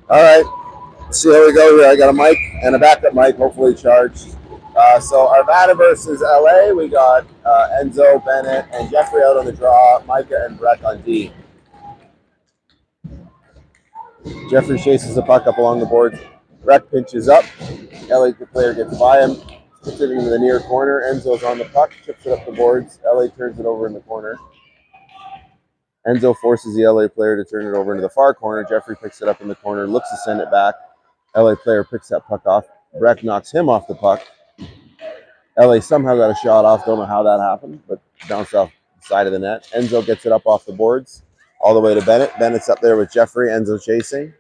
All right, let's see how we go here. I got a mic and a backup mic, hopefully charged. So Arvada versus LA. We got Enzo, Bennett, and Jeffrey out on the draw. Micah and Breck on D. Jeffrey chases the puck up along the board. Breck pinches up. LA player gets by him, puts it into the near corner. Enzo's on the puck, chips it up the boards. LA turns it over in the corner. Enzo forces the LA player to turn it over into the far corner. Jeffrey picks it up in the corner, looks to send it back. LA player picks that puck off. Breck knocks him off the puck. LA somehow got a shot off. Don't know how that happened, but bounced off the side of the net. Enzo gets it up off the boards all the way to Bennett. Bennett's up there with Jeffrey. Enzo chasing.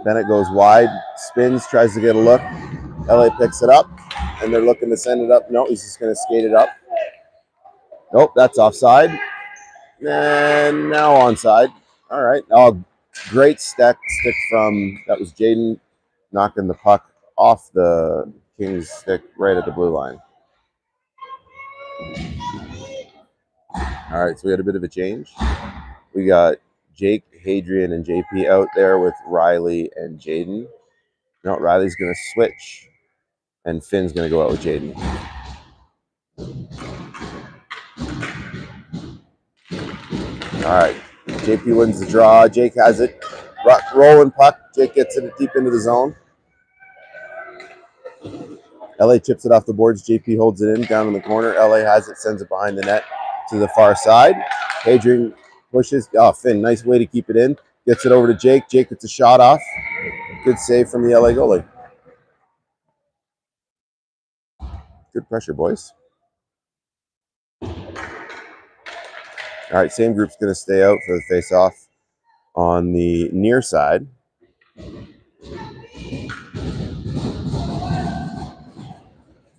Bennett goes wide, spins, tries to get a look. LA picks it up, and they're looking to send it up. No, he's just going to skate it up. Nope, that's offside. And now onside. All right. Oh, great stick from, that was Jaden knocking the puck off the Kings stick right at the blue line. All right, so we had a bit of a change. We got Jake, Hadrian, and JP out there with Riley and Jaden. No, Riley's going to switch, and Finn's going to go out with Jaden. All right, JP wins the draw. Jake has it. Rolling puck. Jake gets it deep into the zone. LA chips it off the boards. JP holds it in down in the corner. LA has it, sends it behind the net to the far side. Hadrian pushes. Oh, Finn, nice way to keep it in. Gets it over to Jake. Jake gets a shot off. Good save from the LA goalie. Good pressure, boys. All right, same group's going to stay out for the face-off on the near side.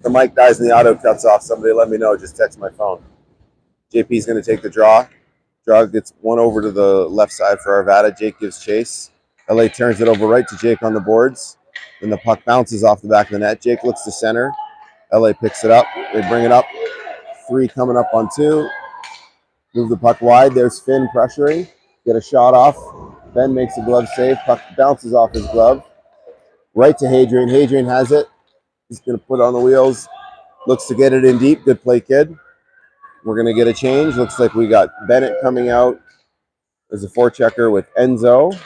The mic dies and the auto cuts off. Somebody let me know. Just text my phone. JP's going to take the draw. Draw gets one over to the left side for Arvada. Jake gives chase. LA turns it over right to Jake on the boards. Then the puck bounces off the back of the net. Jake looks to center. LA picks it up. They bring it up. 3 coming up on 2. Move the puck wide. There's Finn pressuring. Get a shot off. Ben makes a glove save. Puck bounces off his glove. Right to Hadrian. Hadrian has it. He's going to put it on the wheels. Looks to get it in deep. Good play, kid. We're going to get a change. Looks like we got Bennett coming out as a forechecker with Enzo.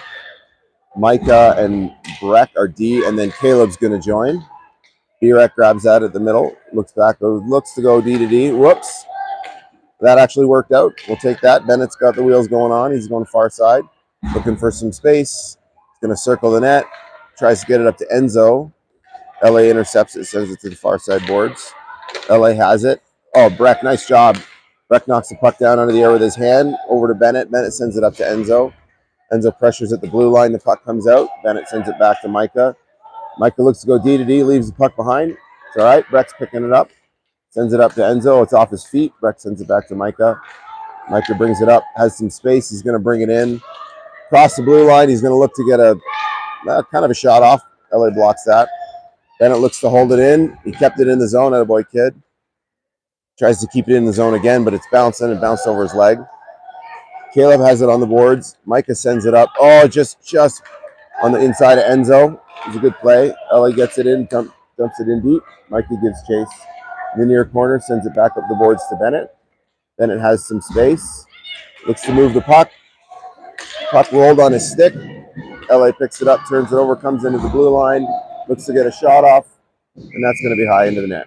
Micah and Breck are D, and then Caleb's going to join. Breck grabs that at the middle. Looks back. Looks to go D to D. Whoops. That actually worked out. We'll take that. Bennett's got the wheels going on. He's going far side. Looking for some space. He's going to circle the net. Tries to get it up to Enzo. LA intercepts it. Sends it to the far side boards. LA has it. Oh, Breck, nice job. Breck knocks the puck down under the air with his hand. Over to Bennett. Bennett sends it up to Enzo. Enzo pressures at the blue line. The puck comes out. Bennett sends it back to Micah. Micah looks to go D to D. Leaves the puck behind. It's all right. Breck's picking it up. Sends it up to Enzo. It's off his feet. Breck sends it back to Micah. Micah brings it up. Has some space. He's going to bring it in. Across the blue line. He's going to look to get a kind of a shot off. LA blocks that. Bennett looks to hold it in. He kept it in the zone. Attaboy, kid. Tries to keep it in the zone again, but it's bouncing and bounced over his leg. Caleb has it on the boards. Micah sends it up. Oh, just on the inside of Enzo. It's a good play. LA gets it in, dumps it in deep. Micah gives chase. In the near corner, sends it back up the boards to Bennett. Bennett has some space. Looks to move the puck. Puck rolled on his stick. LA picks it up, turns it over, comes into the blue line. Looks to get a shot off, and that's going to be high into the net.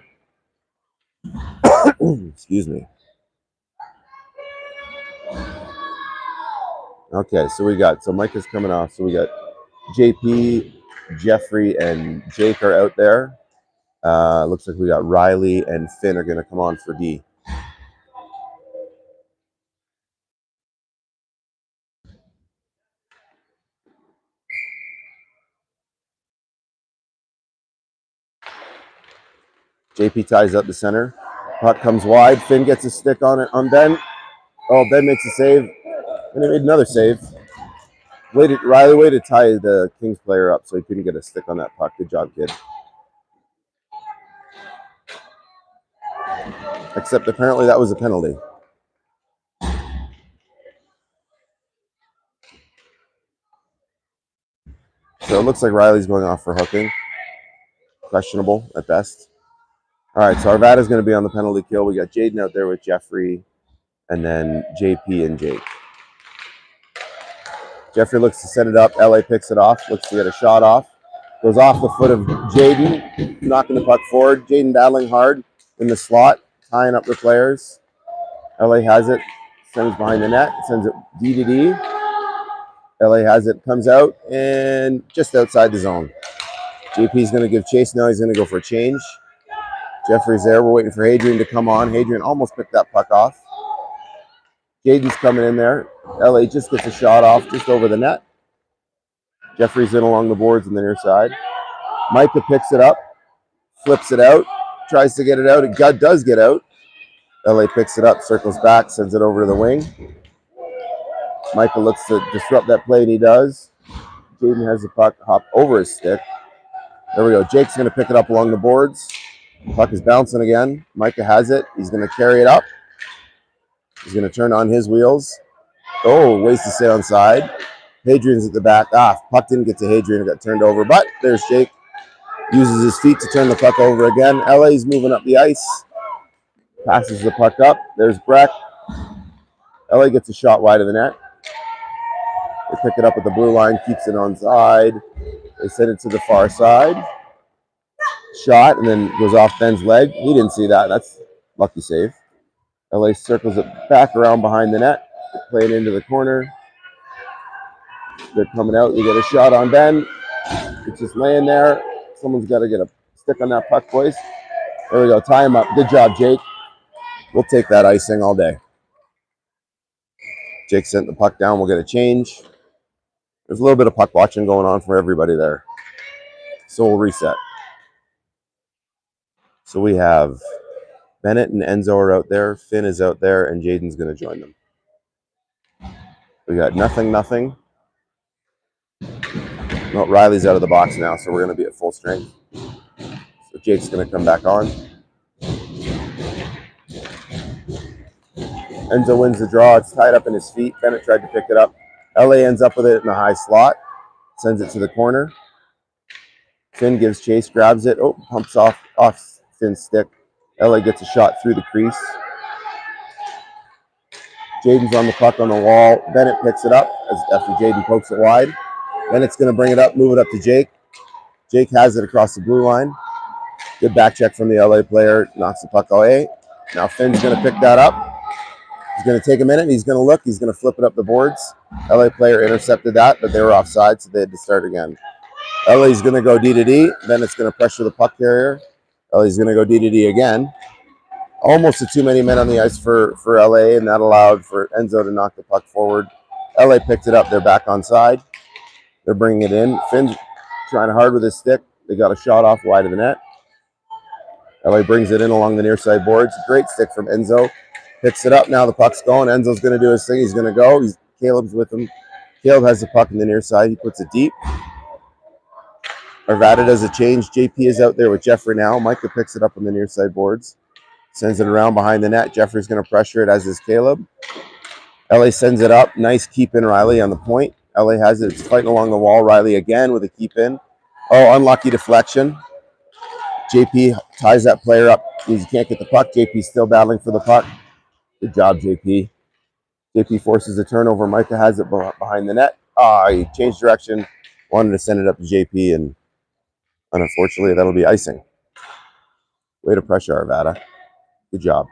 Excuse me. Okay, so Micah's coming off. So we got JP, Jeffrey, and Jake are out there. Looks like we got Riley and Finn are going to come on for D. JP ties up the center. Puck comes wide. Finn gets a stick on it on Ben. Oh, Ben makes a save. And he made another save. Riley way to tie the Kings player up so he couldn't get a stick on that puck. Good job, kid. Except apparently that was a penalty. So it looks like Riley's going off for hooking. Questionable at best. All right, so Arvada's going to be on the penalty kill. We got Jaden out there with Jeffrey, and then JP and Jake. Jeffrey looks to set it up. LA picks it off. Looks to get a shot off. Goes off the foot of Jaden, knocking the puck forward. Jaden battling hard in the slot, tying up the players. LA has it. Sends behind the net. Sends it D to D. LA has it. Comes out and just outside the zone. JP's going to give chase. Now he's going to go for a change. Jeffrey's there. We're waiting for Hadrian to come on. Hadrian almost picked that puck off. Jaden's coming in there. LA just gets a shot off just over the net. Jeffrey's in along the boards on the near side. Micah picks it up, flips it out, tries to get it out. It does get out. LA picks it up, circles back, sends it over to the wing. Micah looks to disrupt that play, and he does. Jaden has the puck hop over his stick. There we go. Jake's going to pick it up along the boards. Puck is bouncing again. Micah has it. He's going to carry it up. He's going to turn on his wheels. Oh, ways to stay on side. Hadrian's at the back. Puck didn't get to Hadrian. It got turned over. But there's Jake. Uses his feet to turn the puck over again. LA's moving up the ice. Passes the puck up. There's Breck. LA gets a shot wide of the net. They pick it up at the blue line. Keeps it on side. They send it to the far side. Shot, and then goes off Ben's leg. He didn't see that. That's lucky save. LA circles it back around behind the net. Play it into the corner. They're coming out. You get a shot on Ben. It's just laying there. Someone's got to get a stick on that puck, boys. There we go. Tie him up. Good job, Jake. We'll take that icing all day. Jake sent the puck down. We'll get a change. There's a little bit of puck watching going on for everybody there. So we'll reset. So we have Bennett and Enzo are out there. Finn is out there, and Jaden's going to join them. We got nothing. No, Riley's out of the box now, so we're going to be at full strength. So Jake's going to come back on. Enzo wins the draw. It's tied up in his feet. Bennett tried to pick it up. LA ends up with it in the high slot. Sends it to the corner. Finn gives chase, grabs it. Oh, pumps off Finn's stick. LA gets a shot through the crease. Jaden's on the puck on the wall. Bennett picks it up after Jaden pokes it wide. Bennett's going to bring it up, move it up to Jake. Jake has it across the blue line. Good back check from the LA player. Knocks the puck away. Now Finn's going to pick that up. He's going to take a minute. He's going to look. He's going to flip it up the boards. LA player intercepted that, but they were offside, so they had to start again. LA's going to go D to D. Bennett's going to pressure the puck carrier. LA's going to go D to D again. Almost too many men on the ice for LA, and that allowed for Enzo to knock the puck forward. LA picked it up. They're back on side. They're bringing it in. Finn's trying hard with his stick. They got a shot off wide of the net. LA brings it in along the near side boards. Great stick from Enzo. Picks it up. Now the puck's going. Enzo's going to do his thing. He's going to go. Caleb's with him. Caleb has the puck in the near side. He puts it deep. Arvada does a change. JP is out there with Jeffrey now. Micah picks it up on the near side boards. Sends it around behind the net. Jeffrey's going to pressure it, as is Caleb. LA sends it up. Nice keep in, Riley on the point. LA has it. It's fighting along the wall. Riley again with a keep in. Oh, unlucky deflection. JP ties that player up. He can't get the puck. JP's still battling for the puck. Good job, JP. JP forces a turnover. Micah has it behind the net. He changed direction. Wanted to send it up to JP, and unfortunately, that'll be icing. Way to pressure, Arvada. Good job.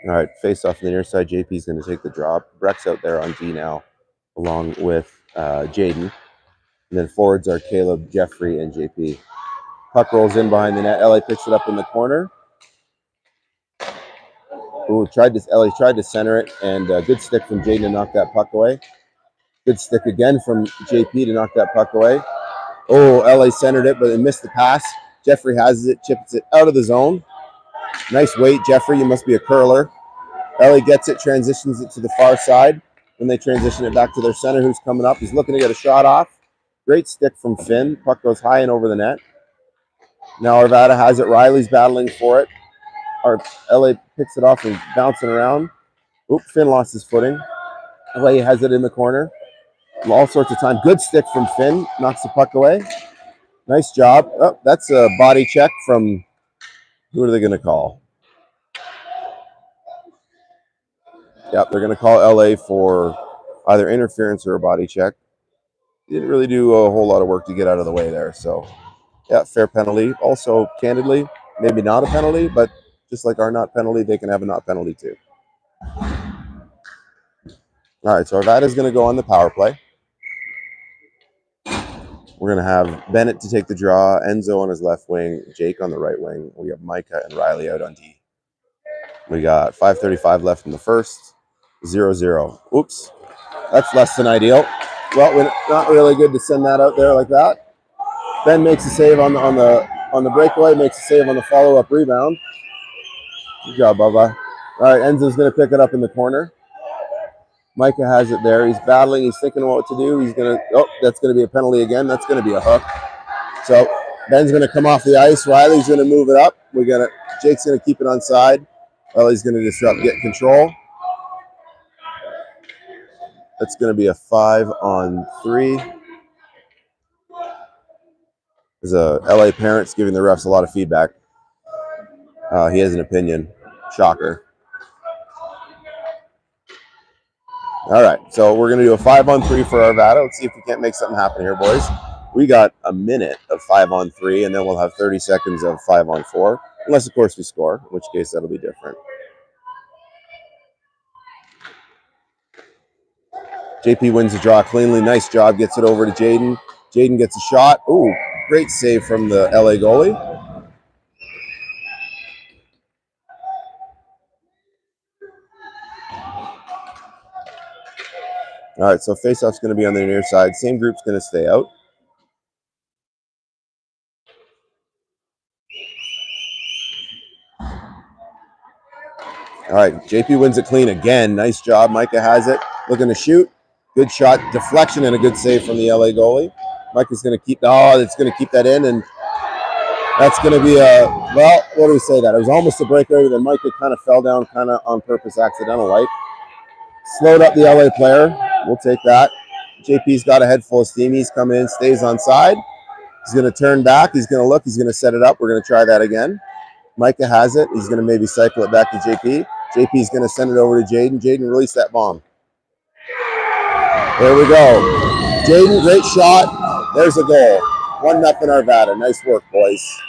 All right, face off on the near side. JP's going to take the drop. Breck's out there on D now, along with Jaden. And then forwards are Caleb, Jeffrey, and JP. Puck rolls in behind the net. LA picks it up in the corner. LA tried to center it, and good stick from Jaden to knock that puck away. Good stick again from JP to knock that puck away. Oh, LA centered it, but they missed the pass. Jeffrey has it, chips it out of the zone. Nice weight, Jeffrey. You must be a curler. LA gets it, transitions it to the far side. Then they transition it back to their center, who's coming up. He's looking to get a shot off. Great stick from Finn. Puck goes high and over the net. Now Arvada has it. Riley's battling for it. Our LA picks it off and bouncing around. Oop, Finn lost his footing. LA has it in the corner. All sorts of time. Good stick from Finn. Knocks the puck away. Nice job. Oh, that's a body check from, who are they going to call? Yep, they're going to call LA for either interference or a body check. Didn't really do a whole lot of work to get out of the way there. So, yeah, fair penalty. Also, candidly, maybe not a penalty, but just like our not penalty, they can have a not penalty too. All right, so Arvada's going to go on the power play. We're going to have Bennett to take the draw, Enzo on his left wing, Jake on the right wing. We have Micah and Riley out on D. We got 5:35 left in the first. 0-0. Oops, that's less than ideal. Well, we're not really good to send that out there like that. Ben makes a save on the breakaway, makes a save on the follow-up rebound. Good job, Bubba. All right, Enzo's going to pick it up in the corner. Micah has it there. He's battling. He's thinking about what to do. He's going to, oh, that's going to be a penalty again. That's going to be a hook. So Ben's going to come off the ice. Riley's going to move it up. Jake's going to keep it on side. Riley's going to disrupt, get control. That's going to be a 5-on-3. There's a LA parent's giving the refs a lot of feedback. He has an opinion. Shocker. All right, so we're going to do a 5-on-3 for Arvada. Let's see if we can't make something happen here, boys. We got a minute of 5-on-3, and then we'll have 30 seconds of 5-on-4. Unless, of course, we score, in which case that'll be different. JP wins the draw cleanly. Nice job. Gets it over to Jaden. Jaden gets a shot. Ooh, great save from the LA goalie. All right, so faceoff's going to be on the near side. Same group's going to stay out. All right, JP wins it clean again. Nice job. Micah has it. Looking to shoot. Good shot. Deflection and a good save from the LA goalie. Micah's going to keep, it's going to keep that in, and that's going to be a, well, what do we say that? It was almost a breakaway, then Micah kind of fell down kind of on purpose, accidental like. Slowed up the LA player. We'll take that. JP's got a head full of steam. He's coming in, stays on side. He's going to turn back. He's going to look. He's going to set it up. We're going to try that again. Micah has it. He's going to maybe cycle it back to JP. JP's going to send it over to Jaden. Jaden, release that bomb. There we go. Jaden, great shot. There's a goal. 1-0 Arvada. Nice work, boys.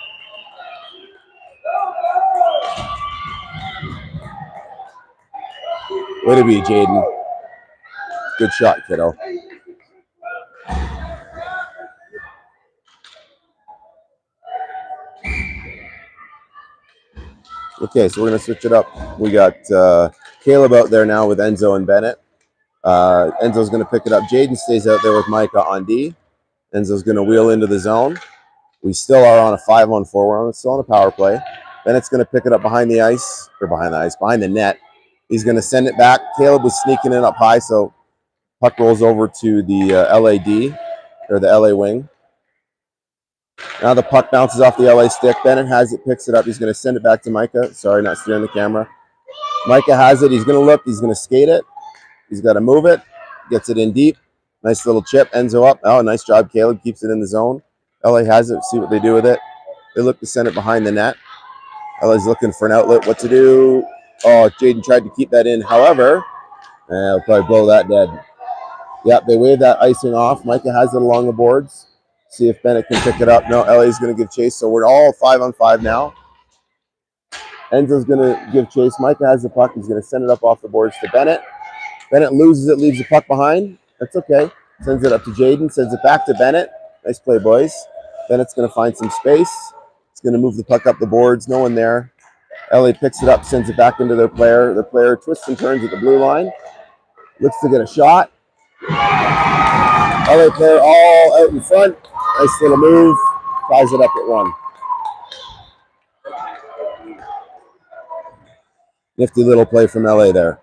Way to be, Jaden. Good shot, kiddo. Okay, so we're going to switch it up. We got Caleb out there now with Enzo and Bennett. Enzo's going to pick it up. Jaden stays out there with Micah on D. Enzo's going to wheel into the zone. We still are on a 5-on-4. We're still on a power play. Bennett's going to pick it up behind the net. He's going to send it back. Caleb was sneaking in up high, so puck rolls over to the LAD, or the LA wing. Now the puck bounces off the LA stick. Bennett has it, picks it up. He's going to send it back to Micah. Sorry, not steering the camera. Micah has it. He's going to look. He's going to skate it. He's got to move it. Gets it in deep. Nice little chip. Enzo up. Oh, nice job, Caleb. Keeps it in the zone. LA has it. See what they do with it. They look to send it behind the net. LA's looking for an outlet. What to do? Oh, Jaden tried to keep that in. However, they'll probably blow that dead. Yep, they wave that icing off. Micah has it along the boards. See if Bennett can pick it up. No, LA's going to give chase. So we're all 5-on-5 now. Enzo's going to give chase. Micah has the puck. He's going to send it up off the boards to Bennett. Bennett loses it, leaves the puck behind. That's okay. Sends it up to Jaden. Sends it back to Bennett. Nice play, boys. Bennett's going to find some space. He's going to move the puck up the boards. No one there. LA picks it up, sends it back into their player. The player twists and turns at the blue line. Looks to get a shot. LA player all out in front. Nice little move. Ties it up at 1. Nifty little play from LA there.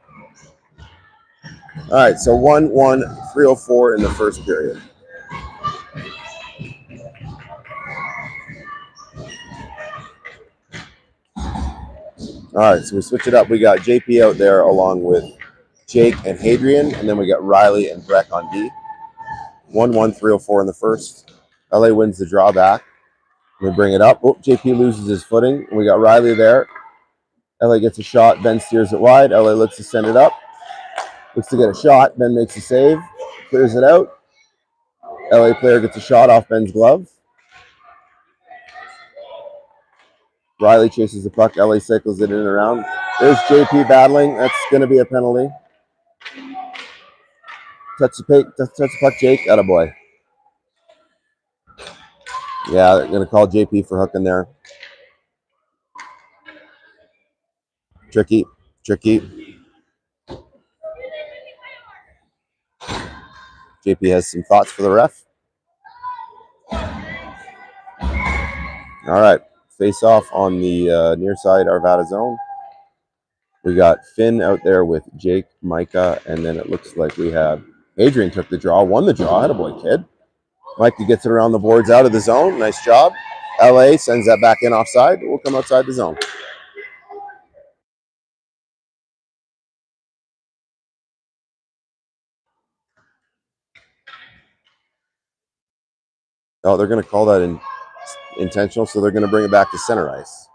All right, so 1-1, 3:04 in the first period. All right, so we switch it up. We got JP out there along with Jake and Hadrian, and then we got Riley and Breck on D. 1-1, 304 in the first. LA wins the draw back. We bring it up. Oh, JP loses his footing. We got Riley there. LA gets a shot. Ben steers it wide. LA looks to send it up. Looks to get a shot. Ben makes a save. Clears it out. LA player gets a shot off Ben's glove. Riley chases the puck. LA cycles it in and around. There's JP battling. That's going to be a penalty. Touch the puck, Jake. Attaboy. Yeah, they're going to call JP for hooking there. Tricky. JP has some thoughts for the ref. All right. Face off on the near side Arvada zone. We got Finn out there with Jake, Micah, and then it looks like we have Adrian took the draw, won the draw. Attaboy, kid. Micah gets it around the boards out of the zone. Nice job. LA sends that back in offside. We'll come outside the zone. Oh, they're going to call that intentional, so they're going to bring it back to center ice.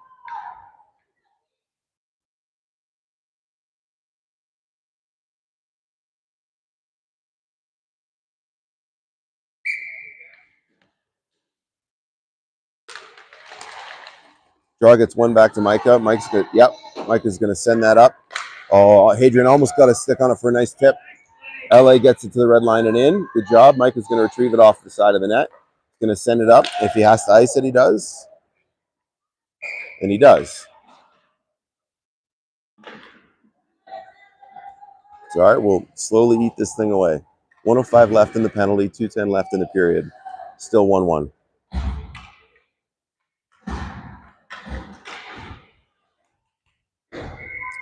Draw gets one back to Micah. Micah's going to send that up. Oh, Hadrian almost got a stick on it for a nice tip. LA gets it to the red line and in. Good job. Micah's going to retrieve it off the side of the net. He's going to send it up. If he has to ice it, he does. And he does. So, all right, we'll slowly eat this thing away. 105 left in the penalty, 2:10 left in the period. Still 1-1.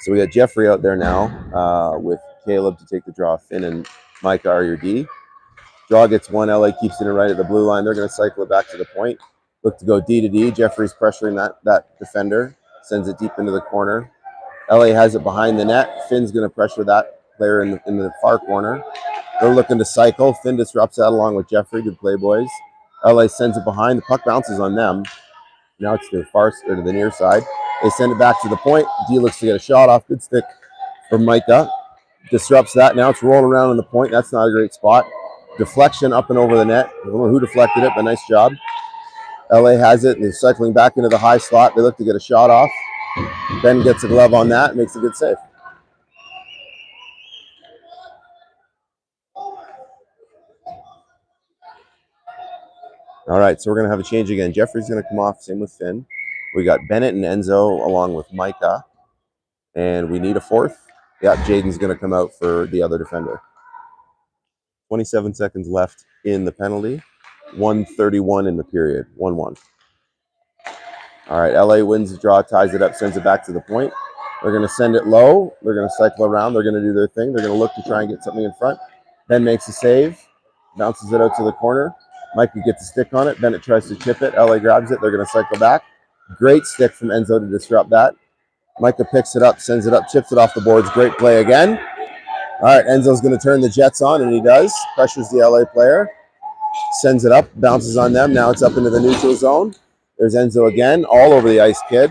So we got Jeffrey out there now with Caleb to take the draw. Finn and Micah are your D. Draw gets one. LA keeps it in right at the blue line. They're going to cycle it back to the point. Look to go D to D. Jeffrey's pressuring that defender. Sends it deep into the corner. LA has it behind the net. Finn's going to pressure that player in the far corner. They're looking to cycle. Finn disrupts that along with Jeffrey. Good play, boys. LA sends it behind. The puck bounces on them. Now it's to the far or to the near side. They send it back to the point. D looks to get a shot off. Good stick from Micah. Disrupts that. Now it's rolling around on the point. That's not a great spot. Deflection up and over the net. I don't know who deflected it, but nice job. LA has it, and they're cycling back into the high slot. They look to get a shot off. Ben gets a glove on that. Makes a good save. All right, so we're going to have a change again. Jeffrey's going to come off. Same with Finn. We got Bennett and Enzo along with Micah. And we need a fourth. Yeah, Jaden's going to come out for the other defender. 27 seconds left in the penalty. 1:31 in the period. 1-1. All right, LA wins the draw, ties it up, sends it back to the point. They're going to send it low. They're going to cycle around. They're going to do their thing. They're going to look to try and get something in front. Ben makes a save. Bounces it out to the corner. Mikey gets a stick on it. Bennett tries to chip it. LA grabs it. They're going to cycle back. Great stick from Enzo to disrupt that. Micah picks it up, sends it up, chips it off the boards. Great play again. All right, Enzo's going to turn the Jets on, and he does. Pressures the LA player. Sends it up, bounces on them. Now it's up into the neutral zone. There's Enzo again, all over the ice, kid.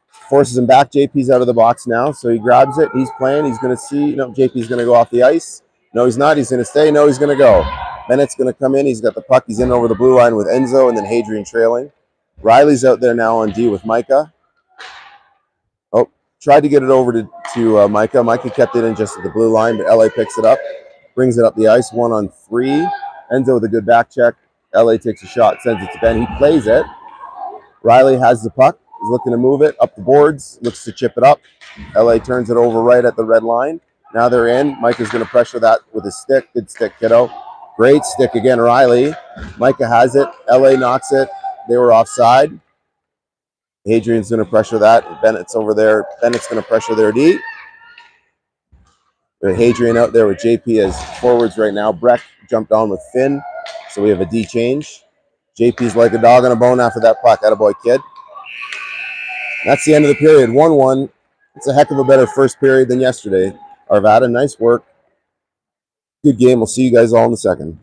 Forces him back. JP's out of the box now, so he grabs it. He's playing. He's going to see. No, JP's going to go off the ice. No, he's not. He's going to stay. No, he's going to go. Bennett's going to come in. He's got the puck. He's in over the blue line with Enzo, and then Hadrian trailing. Riley's out there now on D with Micah. Oh, tried to get it over to Micah. Micah kept it in just at the blue line, but LA picks it up, brings it up the ice, 1-on-3. Enzo with a good back check. LA takes a shot, sends it to Ben. He plays it. Riley has the puck. He's looking to move it up the boards, looks to chip it up. LA turns it over right at the red line. Now they're in. Micah's going to pressure that with his stick. Good stick, kiddo. Great stick again, Riley. Micah has it. LA knocks it. They were offside. Hadrian's going to pressure that. Bennett's over there. Bennett's going to pressure their D. We have Hadrian out there with JP as forwards right now. Breck jumped on with Finn. So we have a D change. JP's like a dog on a bone after that puck. Attaboy, kid. That's the end of the period. 1-1. It's a heck of a better first period than yesterday. Arvada, nice work. Good game. We'll see you guys all in a second.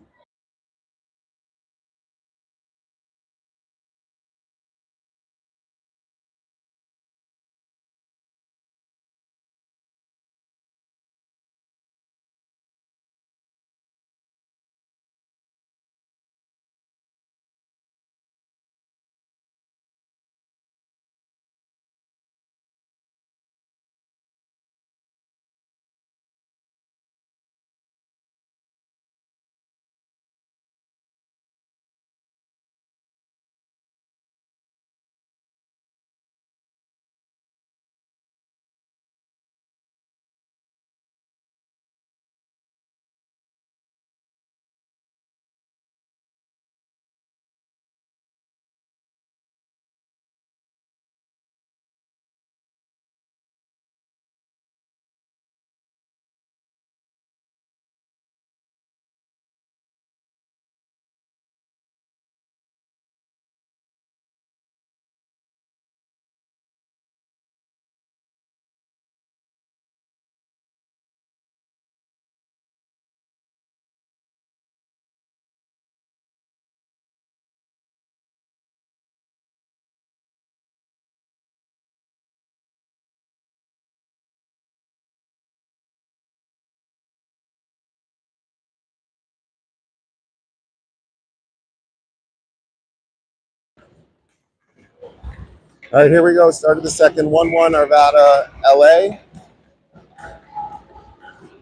All right, here we go. Start of the second. 1-1, Arvada, LA.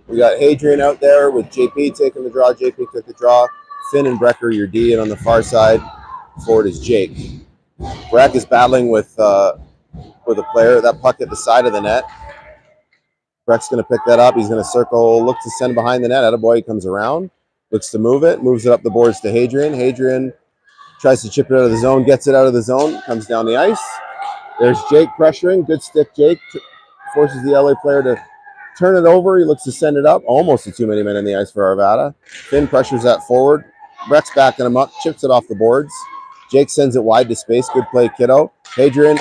We got Hadrian out there with JP taking the draw. JP took the draw. Finn and Brecker, your D, and on the far side, forward is Jake. Breck is battling with a player. That puck at the side of the net. Breck's going to pick that up. He's going to circle, look to send behind the net. Attaboy, he comes around, looks to move it, moves it up the boards to Hadrian. Hadrian tries to chip it out of the zone, gets it out of the zone, comes down the ice. There's Jake pressuring. Good stick, Jake. Forces the LA player to turn it over. He looks to send it up. Almost a too many men in the ice for Arvada. Finn pressures that forward. Breck's backing him up, chips it off the boards. Jake sends it wide to space. Good play, kiddo. Hadrian,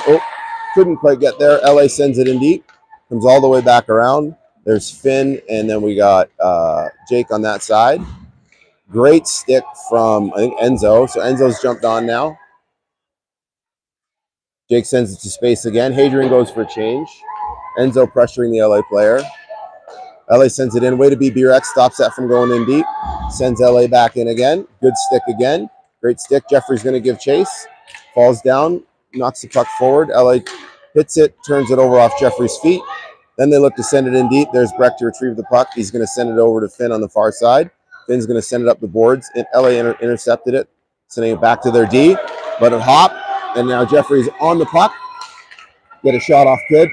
couldn't quite get there. LA sends it in deep. Comes all the way back around. There's Finn, and then we got Jake on that side. Great stick from, I think, Enzo. So Enzo's jumped on now. Jake sends it to space again. Hadrian goes for a change. Enzo pressuring the LA player. LA sends it in. Way to be B-Rex. Stops that from going in deep. Sends LA back in again. Good stick again. Great stick. Jeffrey's going to give chase. Falls down. Knocks the puck forward. LA hits it. Turns it over off Jeffrey's feet. Then they look to send it in deep. There's Breck to retrieve the puck. He's going to send it over to Finn on the far side. Finn's going to send it up the boards. And LA intercepted it. Sending it back to their D. But it hopped. And now Jeffrey's on the puck. Get a shot off good.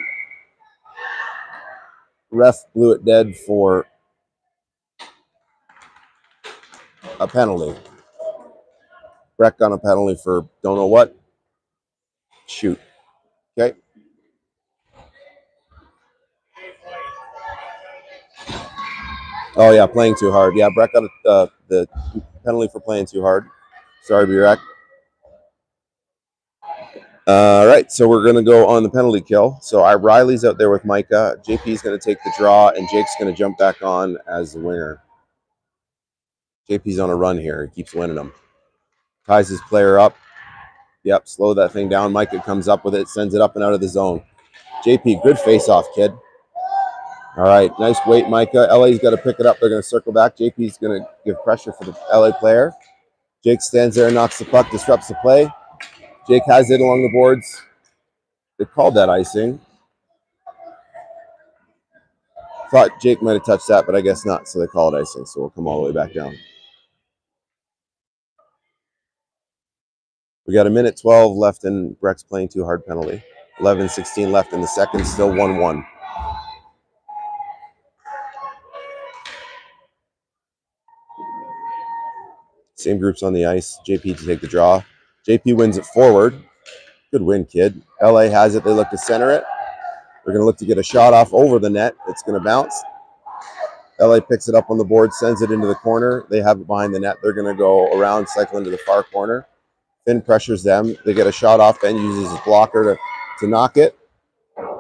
Ref blew it dead for a penalty. Breck on a penalty for don't know what. Shoot. Okay. Oh, yeah, playing too hard. Yeah, Breck got the penalty for playing too hard. Sorry, B-Rec. All right, so we're going to go on the penalty kill. So Riley's out there with Micah. JP's going to take the draw, and Jake's going to jump back on as the winger. JP's on a run here. He keeps winning them. Ties his player up. Yep, slow that thing down. Micah comes up with it, sends it up and out of the zone. JP, good face-off, kid. All right, nice weight, Micah. LA's got to pick it up. They're going to circle back. JP's going to give pressure for the LA player. Jake stands there, knocks the puck, disrupts the play. Jake has it along the boards. They called that icing. Thought Jake might have touched that, but I guess not, so they call it icing. So we'll come all the way back down. We got a minute 12 left, and Breck's playing too hard penalty. 11:16 left in the second, still 1-1. Same groups on the ice. JP to take the draw. JP wins it forward. Good win, kid. LA has it. They look to center it. They're going to look to get a shot off over the net. It's going to bounce. LA picks it up on the board, sends it into the corner. They have it behind the net. They're going to go around, cycle into the far corner. Finn pressures them. They get a shot off. Ben uses his blocker to to knock it.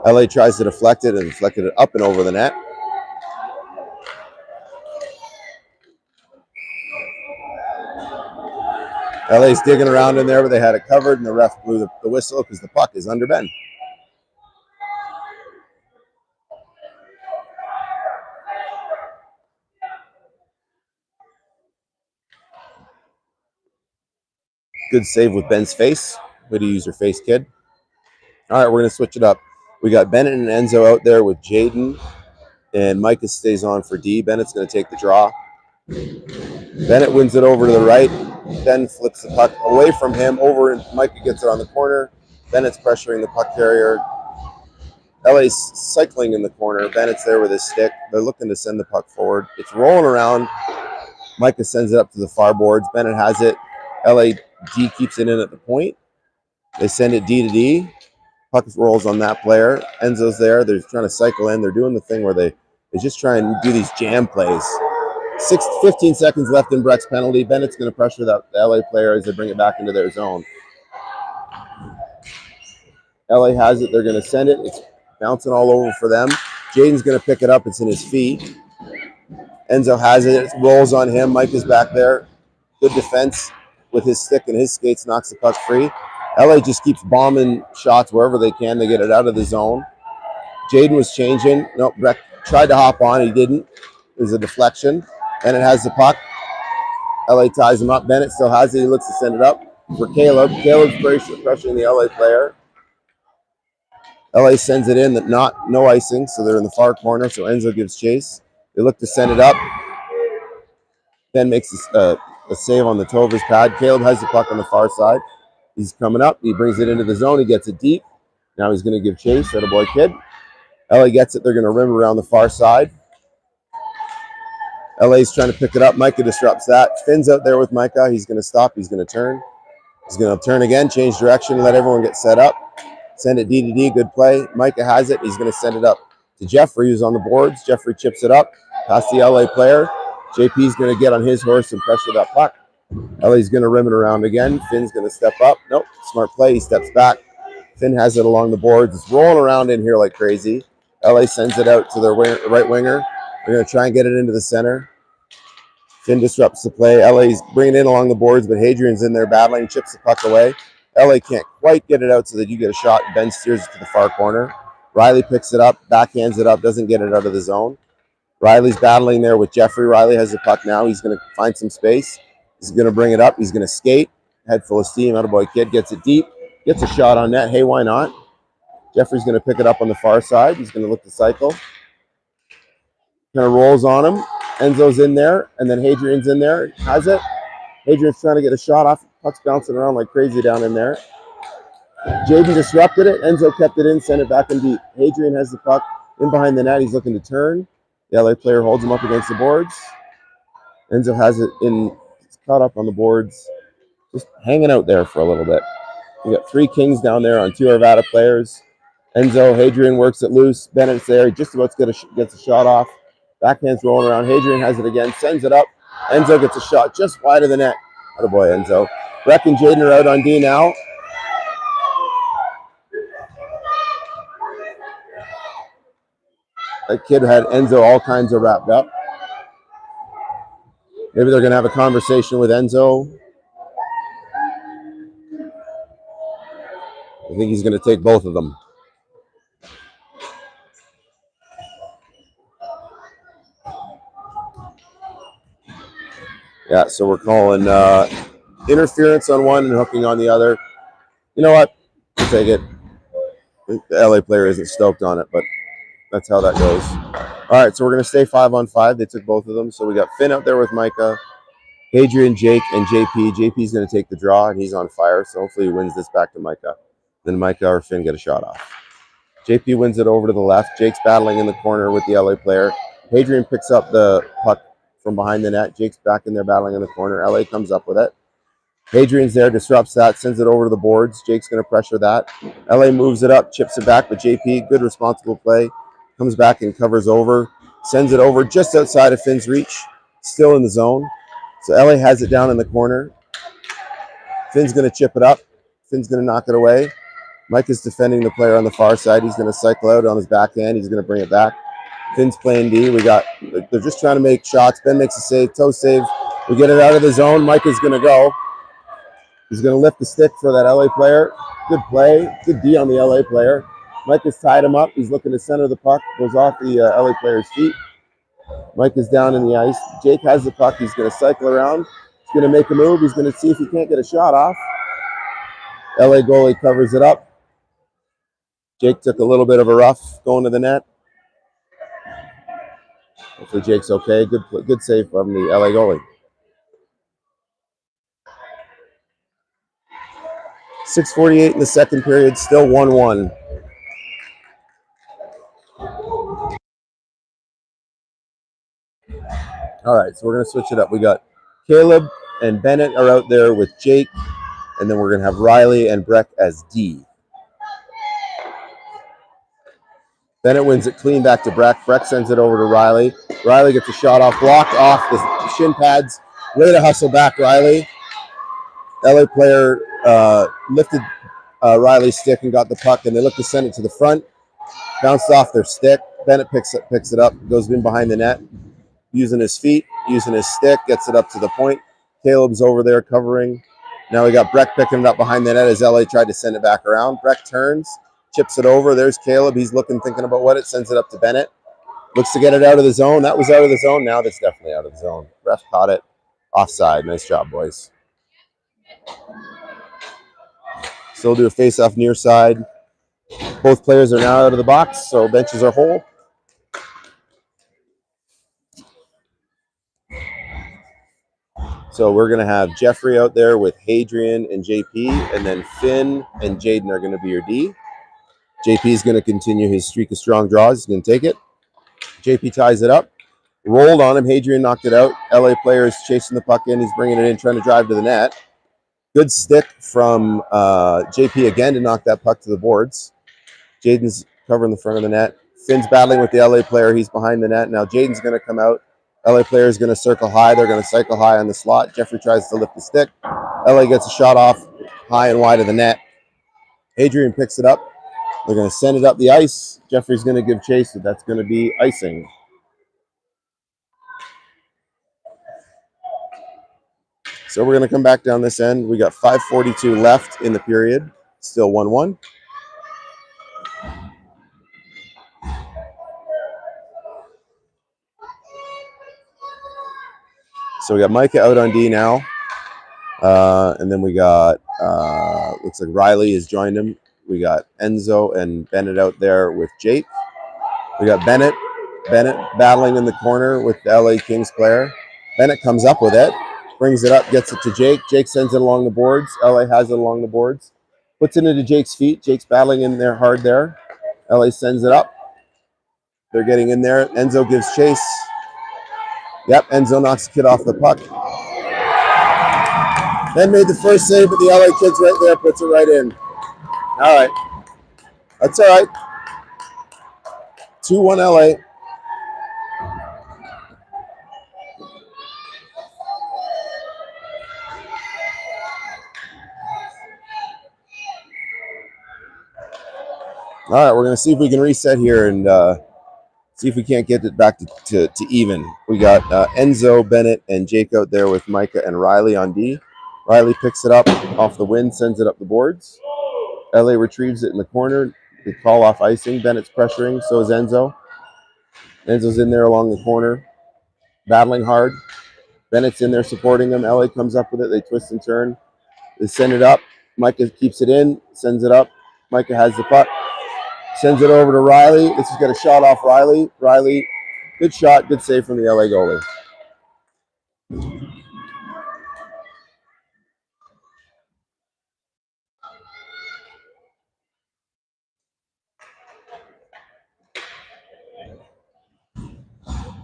LA tries to deflect it and deflected it up and over the net. LA's digging around in there, but they had it covered, and the ref blew the whistle because the puck is under Ben. Good save with Ben's face. Way to use your face, kid. All right, we're going to switch it up. We got Bennett and Enzo out there with Jaden, and Micah stays on for D. Bennett's going to take the draw. Bennett wins it over to the right. Ben flips the puck away from him, over, and Micah gets it on the corner. Bennett's pressuring the puck carrier. LA's cycling in the corner. Bennett's there with his stick. They're looking to send the puck forward. It's rolling around. Micah sends it up to the far boards. Bennett has it. LA D keeps it in at the point. They send it D to D. Puck rolls on that player. Enzo's there. They're trying to cycle in. They're doing the thing where they just try and do these jam plays. 15 seconds left in Breck's penalty. Bennett's going to pressure the LA player as they bring it back into their zone. LA has it. They're going to send it. It's bouncing all over for them. Jaden's going to pick it up. It's in his feet. Enzo has it. It rolls on him. Mike is back there. Good defense with his stick and his skates, knocks the puck free. LA just keeps bombing shots wherever they can. They get it out of the zone. Jaden was changing. Nope, Breck tried to hop on. He didn't. It was a deflection. And it has the puck. LA ties him up. Bennett still has it. He looks to send it up for Caleb. Caleb's pressuring the LA player. LA sends it in, no icing, so they're in the far corner. So Enzo gives chase. They look to send it up. Ben makes a save on the toe of his pad. Caleb has the puck on the far side. He's coming up. He brings it into the zone. He gets it deep. Now he's going to give chase. Attaboy kid. LA gets it. They're going to rim around the far side. LA's trying to pick it up. Micah disrupts that. Finn's out there with Micah. He's going to stop. He's going to turn. He's going to turn again, change direction, let everyone get set up. Send it D to D. Good play. Micah has it. He's going to send it up to Jeffrey, who's on the boards. Jeffrey chips it up past the LA player. JP's going to get on his horse and pressure that puck. LA's going to rim it around again. Finn's going to step up. Nope. Smart play. He steps back. Finn has it along the boards. It's rolling around in here like crazy. LA sends it out to their right winger. They're going to try and get it into the center. Finn disrupts the play. LA's bringing it in along the boards, but Hadrian's in there battling, chips the puck away. LA can't quite get it out so that you get a shot. Ben steers it to the far corner. Riley picks it up, backhands it up, doesn't get it out of the zone. Riley's battling there with Jeffrey. Riley has the puck now. He's going to find some space. He's going to bring it up. He's going to skate. Head full of steam. Attaboy kid gets it deep. Gets a shot on net. Hey, why not? Jeffrey's going to pick it up on the far side. He's going to look to cycle. Kind of rolls on him. Enzo's in there, and then Hadrian's in there. Has it. Hadrian's trying to get a shot off. Puck's bouncing around like crazy down in there. Jaden disrupted it. Enzo kept it in, sent it back in deep. Hadrian has the puck in behind the net. He's looking to turn. The LA player holds him up against the boards. Enzo has it in. It's caught up on the boards. Just hanging out there for a little bit. We got 3 Kings down there on 2 Arvada players. Enzo, Hadrian works it loose. Bennett's there. He just about gets a shot off. Backhand's rolling around. Hadrian has it again. Sends it up. Enzo gets a shot just wide of the net. Attaboy, Enzo. Breck and Jaden are out on D now. That kid had Enzo all kinds of wrapped up. Maybe they're going to have a conversation with Enzo. I think he's going to take both of them. Yeah, so we're calling interference on one and hooking on the other. You know what? We'll take it. The LA player isn't stoked on it, but that's how that goes. All right, so we're going to stay 5-on-5. They took both of them. So we got Finn out there with Micah, Hadrian, Jake, and JP. JP's going to take the draw, and he's on fire, so hopefully he wins this back to Micah. Then Micah or Finn get a shot off. JP wins it over to the left. Jake's battling in the corner with the LA player. Hadrian picks up the puck from behind the net. Jake's back in there battling in the corner. LA comes up with it. Hadrian's there, disrupts that, sends it over to the boards. Jake's going to pressure that. LA moves it up, chips it back, but JP, good responsible play, comes back and covers over, sends it over just outside of Finn's reach, still in the zone. So LA has it down in the corner. Finn's going to chip it up. Finn's going to knock it away. Mike is defending the player on the far side. He's going to cycle out on his backhand. He's going to bring it back. Finn's playing D. They're just trying to make shots. Ben makes a save, toe save. We get it out of the zone. Mike is going to go. He's going to lift the stick for that LA player. Good play. Good D on the LA player. Mike has tied him up. He's looking to center the puck. Goes off the LA player's feet. Mike is down in the ice. Jake has the puck. He's going to cycle around. He's going to make a move. He's going to see if he can't get a shot off. LA goalie covers it up. Jake took a little bit of a rough going to the net. Hopefully Jake's okay. Good save from the LA goalie. 6:48 in the second period, still 1-1. All right, so we're going to switch it up. We got Caleb and Bennett are out there with Jake, and then we're going to have Riley and Breck as D. Bennett wins it clean back to Breck. Breck sends it over to Riley. Riley gets a shot off, blocked off the shin pads. Way to hustle back, Riley. LA player lifted Riley's stick and got the puck, and they look to send it to the front. Bounced off their stick. Bennett picks it up, goes in behind the net, using his feet, using his stick, gets it up to the point. Caleb's over there covering. Now we got Breck picking it up behind the net as LA tried to send it back around. Breck turns, chips it over. There's Caleb. He's looking, thinking about what it sends it up to Bennett. Looks to get it out of the zone. That was out of the zone. Now that's definitely out of the zone. Ref caught it. Offside. Nice job, boys. Still do a face-off near side. Both players are now out of the box, so benches are whole. So we're going to have Jeffrey out there with Hadrian and JP, and then Finn and Jaden are going to be your D. JP is going to continue his streak of strong draws. He's going to take it. JP ties it up. Rolled on him. Hadrian knocked it out. LA player is chasing the puck in. He's bringing it in, trying to drive to the net. Good stick from JP again to knock that puck to the boards. Jaden's covering the front of the net. Finn's battling with the LA player. He's behind the net. Now Jaden's going to come out. LA player is going to circle high. They're going to cycle high on the slot. Jeffrey tries to lift the stick. LA gets a shot off high and wide of the net. Hadrian picks it up. They're going to send it up the ice. Jeffrey's going to give chase, but that's going to be icing. So we're going to come back down this end. We got 5:42 left in the period. Still 1-1. So we got Micah out on D now. And then we got, looks like Riley has joined him. We got Enzo and Bennett out there with Jake. We got Bennett battling in the corner with the LA Kings player. Bennett comes up with it, brings it up, gets it to Jake. Jake sends it along the boards. LA has it along the boards. Puts it into Jake's feet. Jake's battling in there hard there. LA sends it up. They're getting in there. Enzo gives chase. Yep, Enzo knocks the kid off the puck. Then made the first save, but the LA kid's right there, puts it right in. All right. That's all right. 2-1 LA. All right, we're going to see if we can reset here and see if we can't get it back to even. We got Enzo, Bennett, and Jake out there with Micah and Riley on D. Riley picks it up off the wind, sends it up the boards. LA retrieves it in the corner. They call off icing. Bennett's pressuring, so is Enzo. Enzo's in there along the corner, battling hard. Bennett's in there supporting him. LA comes up with it. They twist and turn. They send it up. Micah keeps it in, sends it up. Micah has the puck. Sends it over to Riley. This has got a shot off Riley. Riley, good shot, good save from the LA goalie.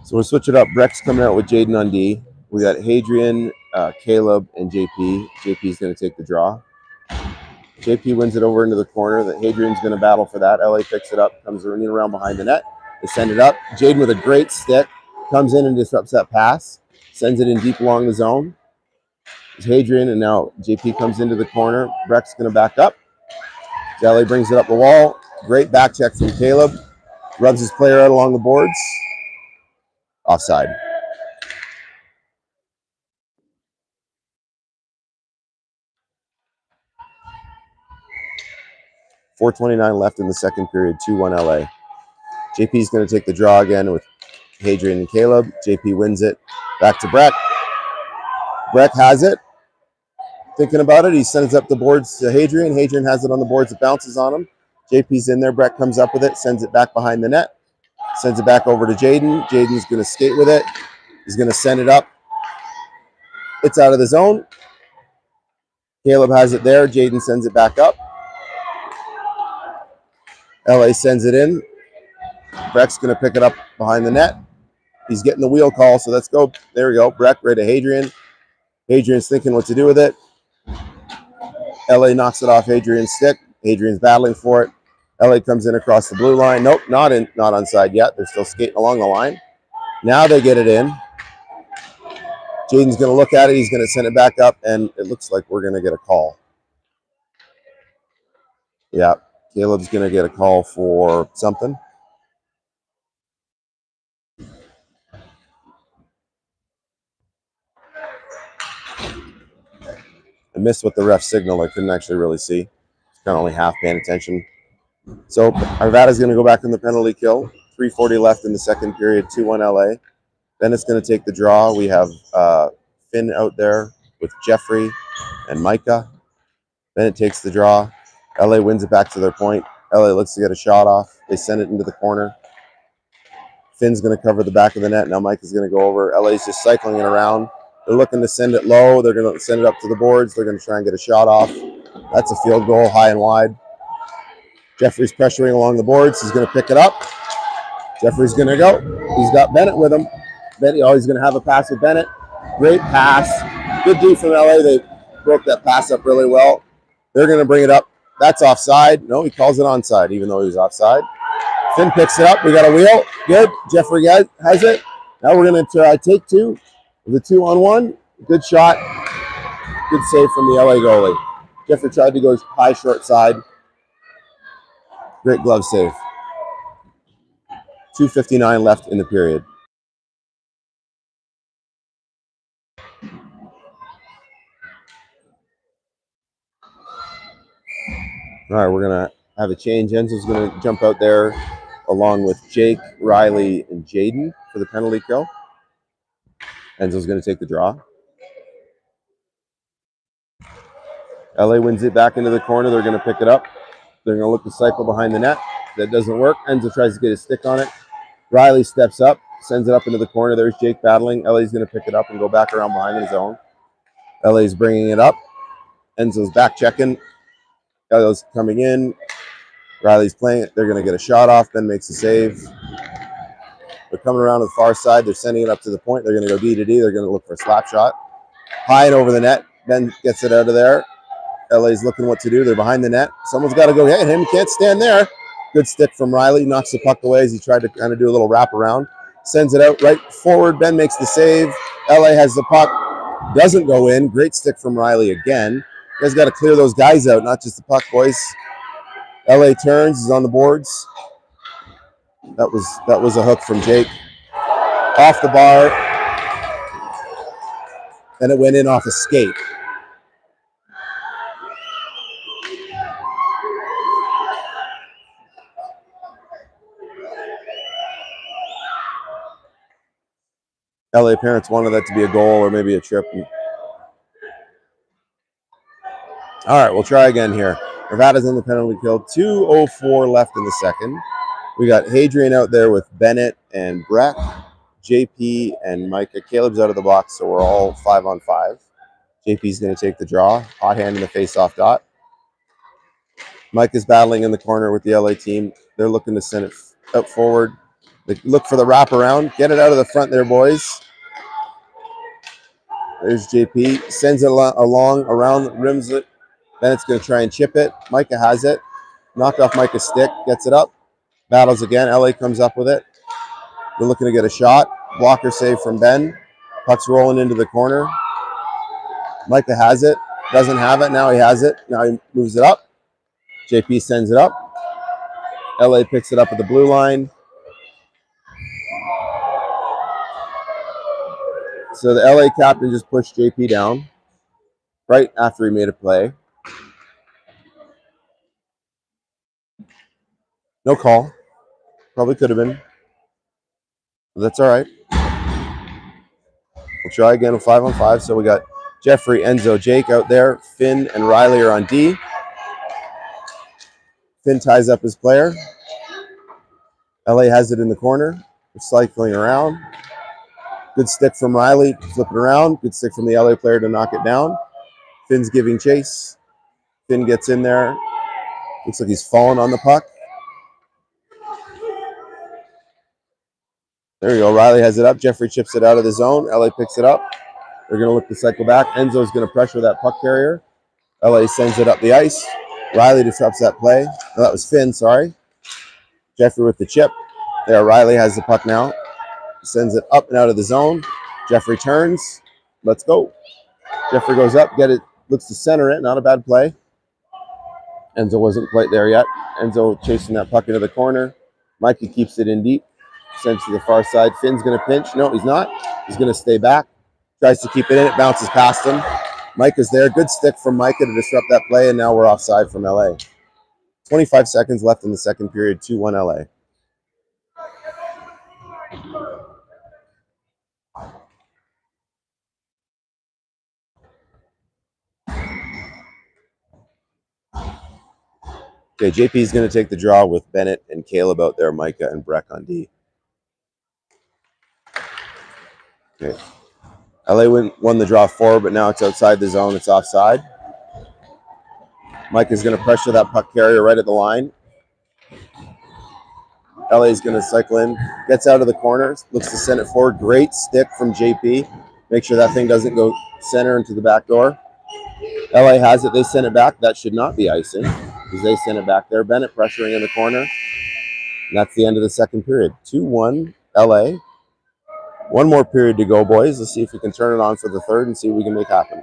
So we'll switch it up. Breck's coming out with Jaden on D. We got Hadrian, Caleb, and JP. JP's going to take the draw. JP wins it over into the corner. That Hadrian's going to battle for that. LA picks it up, comes running around behind the net. They send it up. Jaden with a great stick comes in and disrupts that pass. Sends it in deep along the zone. It's Hadrian, and now JP comes into the corner. Breck's going to back up. LA brings it up the wall. Great back check from Caleb. Rubs his player out along the boards. Offside. .429 left in the second period, 2-1 LA. JP's going to take the draw again with Hadrian and Caleb. JP wins it. Back to Breck. Breck has it. Thinking about it, he sends up the boards to Hadrian. Hadrian has it on the boards. It bounces on him. JP's in there. Breck comes up with it, sends it back behind the net. Sends it back over to Jaden. Jaden's going to skate with it. He's going to send it up. It's out of the zone. Caleb has it there. Jaden sends it back up. LA sends it in. Breck's going to pick it up behind the net. He's getting the wheel call, so let's go. There we go. Breck right to Hadrian. Hadrian's thinking what to do with it. LA knocks it off Hadrian's stick. Hadrian's battling for it. LA comes in across the blue line. Nope, not onside yet. They're still skating along the line. Now they get it in. Jaden's going to look at it. He's going to send it back up, and it looks like we're going to get a call. Yeah, Caleb's going to get a call for something. I missed what the ref signaled. I couldn't actually really see. Kind of only half paying attention. So Arvada's going to go back in the penalty kill. 3:40 left in the second period, 2-1 LA. Bennett's going to take the draw. We have Finn out there with Jeffrey and Micah. Bennett takes the draw. LA wins it back to their point. LA looks to get a shot off. They send it into the corner. Finn's going to cover the back of the net. Now Micah's going to go over. LA's just cycling it around. They're looking to send it low. They're going to send it up to the boards. They're going to try and get a shot off. That's a field goal, high and wide. Jeffrey's pressuring along the boards. He's going to pick it up. Jeffrey's going to go. He's got Bennett with him. He's going to have a pass with Bennett. Great pass. Good D from LA. They broke that pass up really well. They're going to bring it up. That's offside. No, he calls it onside, even though he was offside. Finn picks it up. We got a wheel. Good. Jeffrey has it. Now we're going to try take two. The 2-on-1. Good shot. Good save from the LA goalie. Jeffrey tried to go high short side. Great glove save. 2:59 left in the period. All right, we're going to have a change. Enzo's going to jump out there along with Jake, Riley, and Jaden for the penalty kill. Enzo's going to take the draw. LA wins it back into the corner. They're going to pick it up. They're going to look to cycle behind the net. That doesn't work. Enzo tries to get his stick on it. Riley steps up, sends it up into the corner. There's Jake battling. LA's going to pick it up and go back around behind his own. LA's bringing it up. Enzo's back checking. LA's coming in. Riley's playing it. They're going to get a shot off. Ben makes a save. They're coming around to the far side. They're sending it up to the point. They're going to go D to D. They're going to look for a slap shot. High and over the net. Ben gets it out of there. LA's looking what to do. They're behind the net. Someone's got to go hit him. He can't stand there. Good stick from Riley. Knocks the puck away as he tried to kind of do a little wrap around. Sends it out right forward. Ben makes the save. LA has the puck. Doesn't go in. Great stick from Riley again. You guys got to clear those guys out, not just the puck, boys. LA turns. Is on the boards. That was a hook from Jake. Off the bar. And it went in off a skate. LA parents wanted that to be a goal or maybe a trip. All right, we'll try again here. Arvada's in the penalty kill. 2:04 left in the second. We got Hadrian out there with Bennett and Breck, JP and Micah. Caleb's out of the box, so we're all 5-on-5. JP's going to take the draw. Hot hand in the face-off dot. Micah's battling in the corner with the LA team. They're looking to send it out forward. They look for the wraparound. Get it out of the front there, boys. There's JP. Sends it along, around, rims it. Bennett's going to try and chip it. Micah has it. Knocked off Micah's stick. Gets it up. Battles again. LA comes up with it. They're looking to get a shot. Blocker save from Ben. Puck's rolling into the corner. Micah has it. Doesn't have it. Now he has it. Now he moves it up. JP sends it up. LA picks it up at the blue line. So the LA captain just pushed JP down right after he made a play. No call. Probably could have been. But that's all right. We'll try again with 5-on-5. So we got Jeffrey, Enzo, Jake out there. Finn and Riley are on D. Finn ties up his player. LA has it in the corner. It's cycling around. Good stick from Riley, flip it around. Good stick from the LA player to knock it down. Finn's giving chase. Finn gets in there. Looks like he's fallen on the puck. There you go. Riley has it up. Jeffrey chips it out of the zone. LA picks it up. They're going to look to cycle back. Enzo's going to pressure that puck carrier. LA sends it up the ice. Riley disrupts that play. No, that was Finn, sorry. Jeffrey with the chip. There, Riley has the puck now. Sends it up and out of the zone. Jeffrey turns. Let's go. Jeffrey goes up, get it, looks to center it. Not a bad play. Enzo wasn't quite there yet. Enzo chasing that puck into the corner. Mikey keeps it in deep. Sends to the far side. Finn's going to pinch. No, he's not. He's going to stay back. Tries to keep it in. It bounces past him. Micah's there. Good stick from Micah to disrupt that play, and now we're offside from LA. 25 seconds left in the second period. 2-1 LA. Okay, JP is going to take the draw with Bennett and Caleb out there, Micah and Breck on D. Okay. LA won the draw forward, but now it's outside the zone. It's offside. Micah is going to pressure that puck carrier right at the line. LA is going to cycle in, gets out of the corner, looks to send it forward. Great stick from JP. Make sure that thing doesn't go center into the back door. LA has it. They send it back. That should not be icing because they send it back there. Bennett pressuring in the corner. And that's the end of the second period. 2-1 LA. One more period to go, boys. Let's see if we can turn it on for the third and see what we can make happen.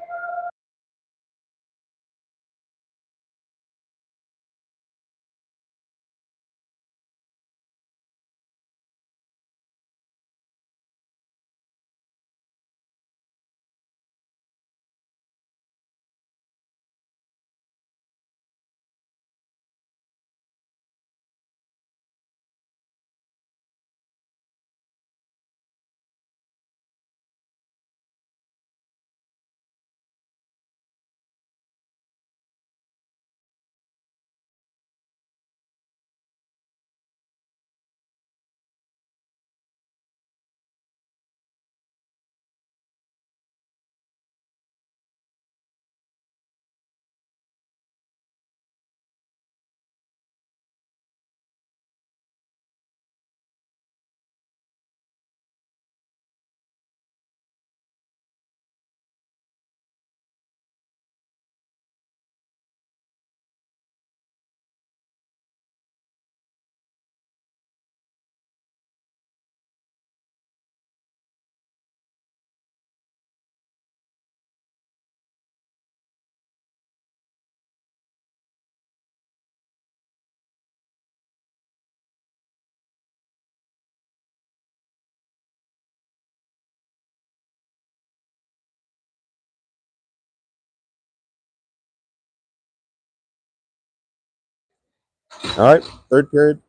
All right, third period.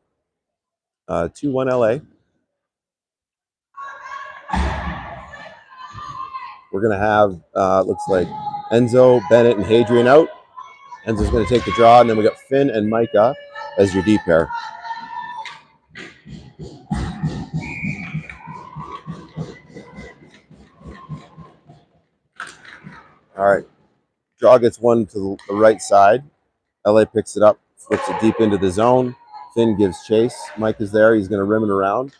2-1 LA. We're going to have, looks like Enzo, Bennett, and Hadrian out. Enzo's going to take the draw, and then we got Finn and Micah as your D pair. All right. Draw gets one to the right side. LA picks it up, flips it deep into the zone. Finn gives chase. Mike is there. He's going to rim it around.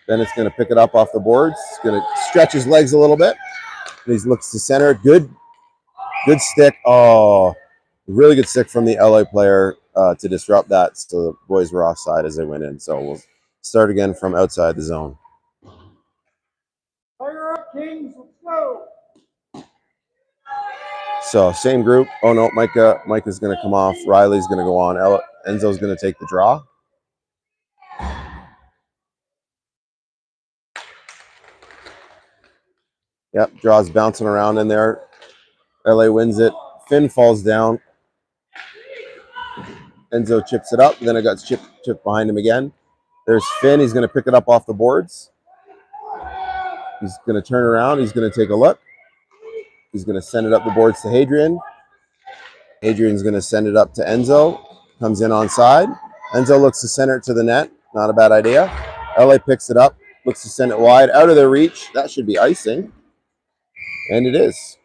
Bennett's going to pick it up off the boards. He's going to stretch his legs a little bit. And he looks to center. Good stick. Oh, really good stick from the LA player to disrupt that. So the boys were offside as they went in. So we'll start again from outside the zone. Fire up, Kings. Let's go. So same group. Oh no, Micah's going to come off. Riley's going to go on. Enzo's going to take the draw. Yep, draw's bouncing around in there. LA wins it. Finn falls down. Enzo chips it up. Then it got chipped behind him again. There's Finn. He's going to pick it up off the boards. He's going to turn around. He's going to take a look. He's going to send it up the boards to Hadrian. Hadrian's going to send it up to Enzo. Comes in on side. Enzo looks to center it to the net. Not a bad idea. LA picks it up. Looks to send it wide. Out of their reach. That should be icing. And it is.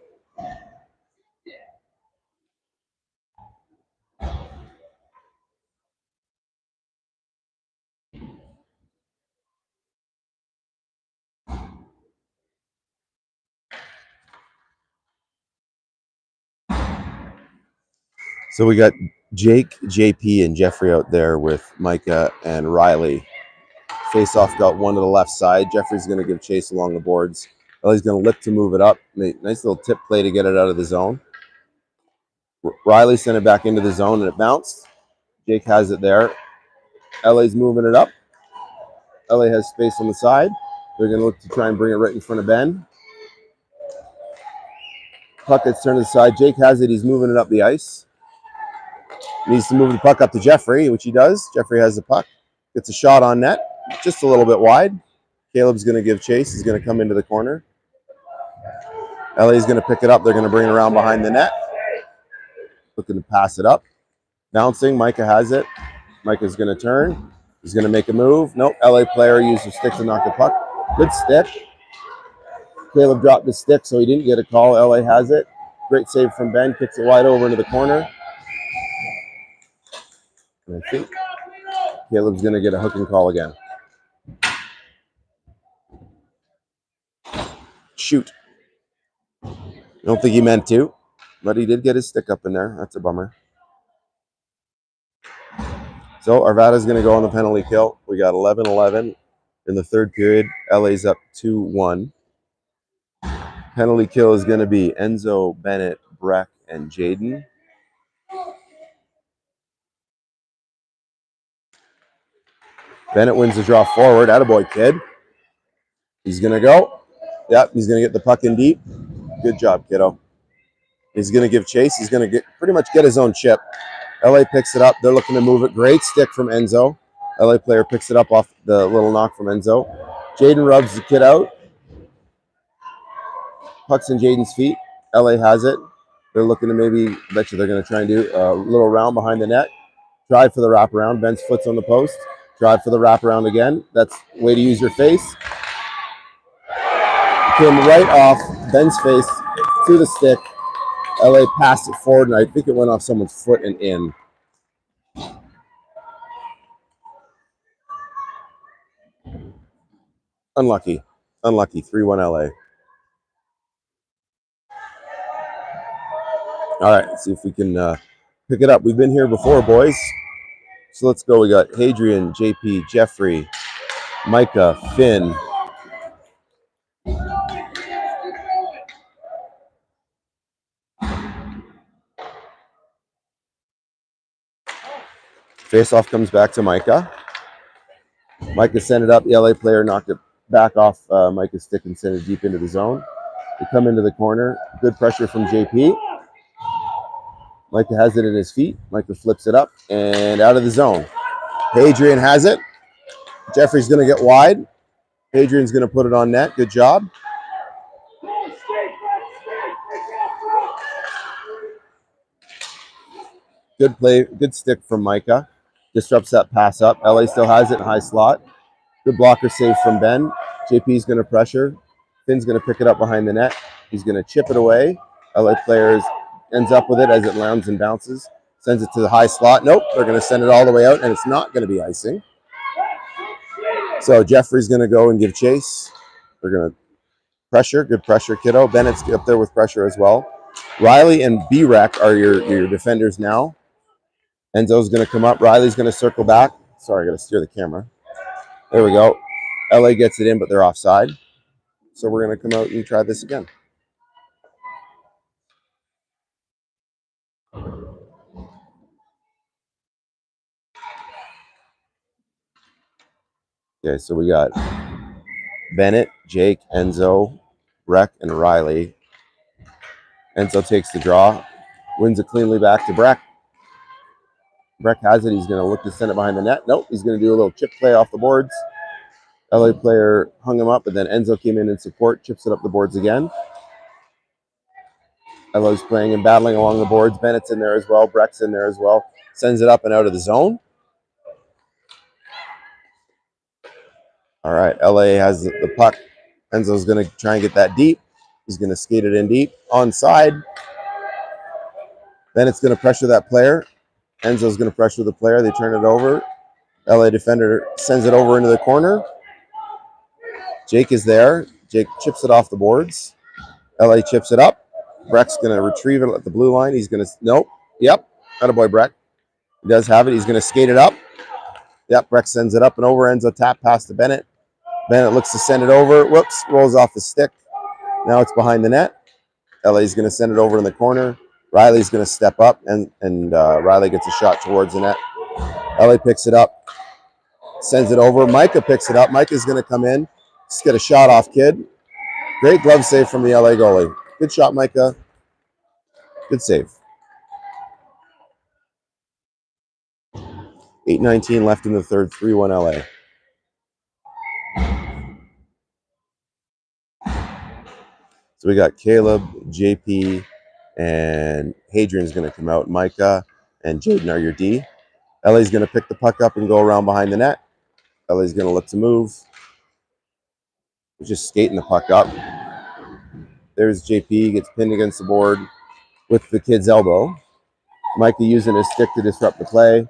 So we got Jake, JP, and Jeffrey out there with Micah and Riley. Face-off got one to the left side. Jeffrey's going to give chase along the boards. He's going to lift to move it up. Nice little tip play to get it out of the zone. Riley sent it back into the zone, and it bounced. Jake has it there. LA's moving it up. LA has space on the side. They're going to look to try and bring it right in front of Ben. Puck gets turned to the side. Jake has it. He's moving it up the ice. Needs to move the puck up to Jeffrey, which he does. Jeffrey has the puck. Gets a shot on net. Just a little bit wide. Caleb's going to give chase. He's going to come into the corner. LA's going to pick it up. They're going to bring it around behind the net. Looking to pass it up. Bouncing. Micah has it. Micah's going to turn. He's going to make a move. Nope. LA player used his stick to knock the puck. Good stick. Caleb dropped the stick, so he didn't get a call. LA has it. Great save from Ben. Kicks it wide over into the corner. And I think Caleb's going to get a hooking call again. Shoot. I don't think he meant to, but he did get his stick up in there. That's a bummer. So Arvada's going to go on the penalty kill. We got 11-11 in the third period. LA's up 2-1. Penalty kill is going to be Enzo, Bennett, Breck, and Jaden. Bennett wins the draw forward. Attaboy, kid. He's going to go. Yep, he's going to get the puck in deep. Good job, kiddo. He's going to give chase. He's going to pretty much get his own chip. LA picks it up. They're looking to move it. Great stick from Enzo. LA player picks it up off the little knock from Enzo. Jaden rubs the kid out. Puck's in Jaden's feet. LA has it. They're looking to maybe, I bet you they're going to try and do a little round behind the net. Drive for the wraparound. Ben's foot's on the post. Drive for the wraparound again. That's the way to use your face. Came right off Ben's face to the stick. LA passed it forward, and I think it went off someone's foot and in. Unlucky. 3-1 LA. All right, let's see if we can pick it up. We've been here before, boys. So let's go. We got Hadrian, JP, Jeffrey, Micah, Finn. Face-off comes back to Micah. Micah sent it up. The LA player knocked it back off Micah's stick and sent it deep into the zone. They come into the corner. Good pressure from JP. Micah has it in his feet. Micah flips it up and out of the zone. Hadrian has it. Jeffrey's going to get wide. Hadrian's going to put it on net. Good job. Good play. Good stick from Micah. Disrupts that pass up. LA still has it in high slot. Good blocker save from Ben. JP's going to pressure. Finn's going to pick it up behind the net. He's going to chip it away. LA players ends up with it as it lands and bounces. Sends it to the high slot. Nope, they're going to send it all the way out, and it's not going to be icing. So Jeffrey's going to go and give chase. They're going to pressure. Good pressure, kiddo. Bennett's up there with pressure as well. Riley and B-Rec are your defenders now. Enzo's going to come up. Riley's going to circle back. Sorry, I got to steer the camera. There we go. LA gets it in, but they're offside. So we're going to come out and try this again. Okay, so we got Bennett, Jake, Enzo, Breck, and Riley. Enzo takes the draw, wins it cleanly back to Breck. Breck has it. He's going to look to send it behind the net. Nope, he's going to do a little chip play off the boards. LA player hung him up, but then Enzo came in support, chips it up the boards again. LA's playing and battling along the boards. Bennett's in there as well. Breck's in there as well. Sends it up and out of the zone. All right, LA has the puck. Enzo's going to try and get that deep. He's going to skate it in deep. Onside. Bennett's going to pressure that player. Enzo's going to pressure the player. They turn it over. LA defender sends it over into the corner. Jake is there. Jake chips it off the boards. LA chips it up. Breck's going to retrieve it at the blue line. He's going to, nope. Yep. Attaboy Breck. He does have it. He's going to skate it up. Yep. Breck sends it up and over. Enzo tap pass to Bennett. Bennett looks to send it over. Whoops. Rolls off the stick. Now it's behind the net. LA's going to send it over in the corner. Riley's going to step up, and Riley gets a shot towards the net. LA picks it up. Sends it over. Micah picks it up. Micah's going to come in. Just get a shot off, kid. Great glove save from the LA goalie. Good shot, Micah. Good save. 8:19 left in the third. 3-1 LA. So we got Caleb, JP, and Hadrian's going to come out. Micah and Jaden are your D. LA's going to pick the puck up and go around behind the net. LA's going to look to move. Just skating the puck up. There's JP, gets pinned against the board with the kid's elbow. Micah using his stick to disrupt the play.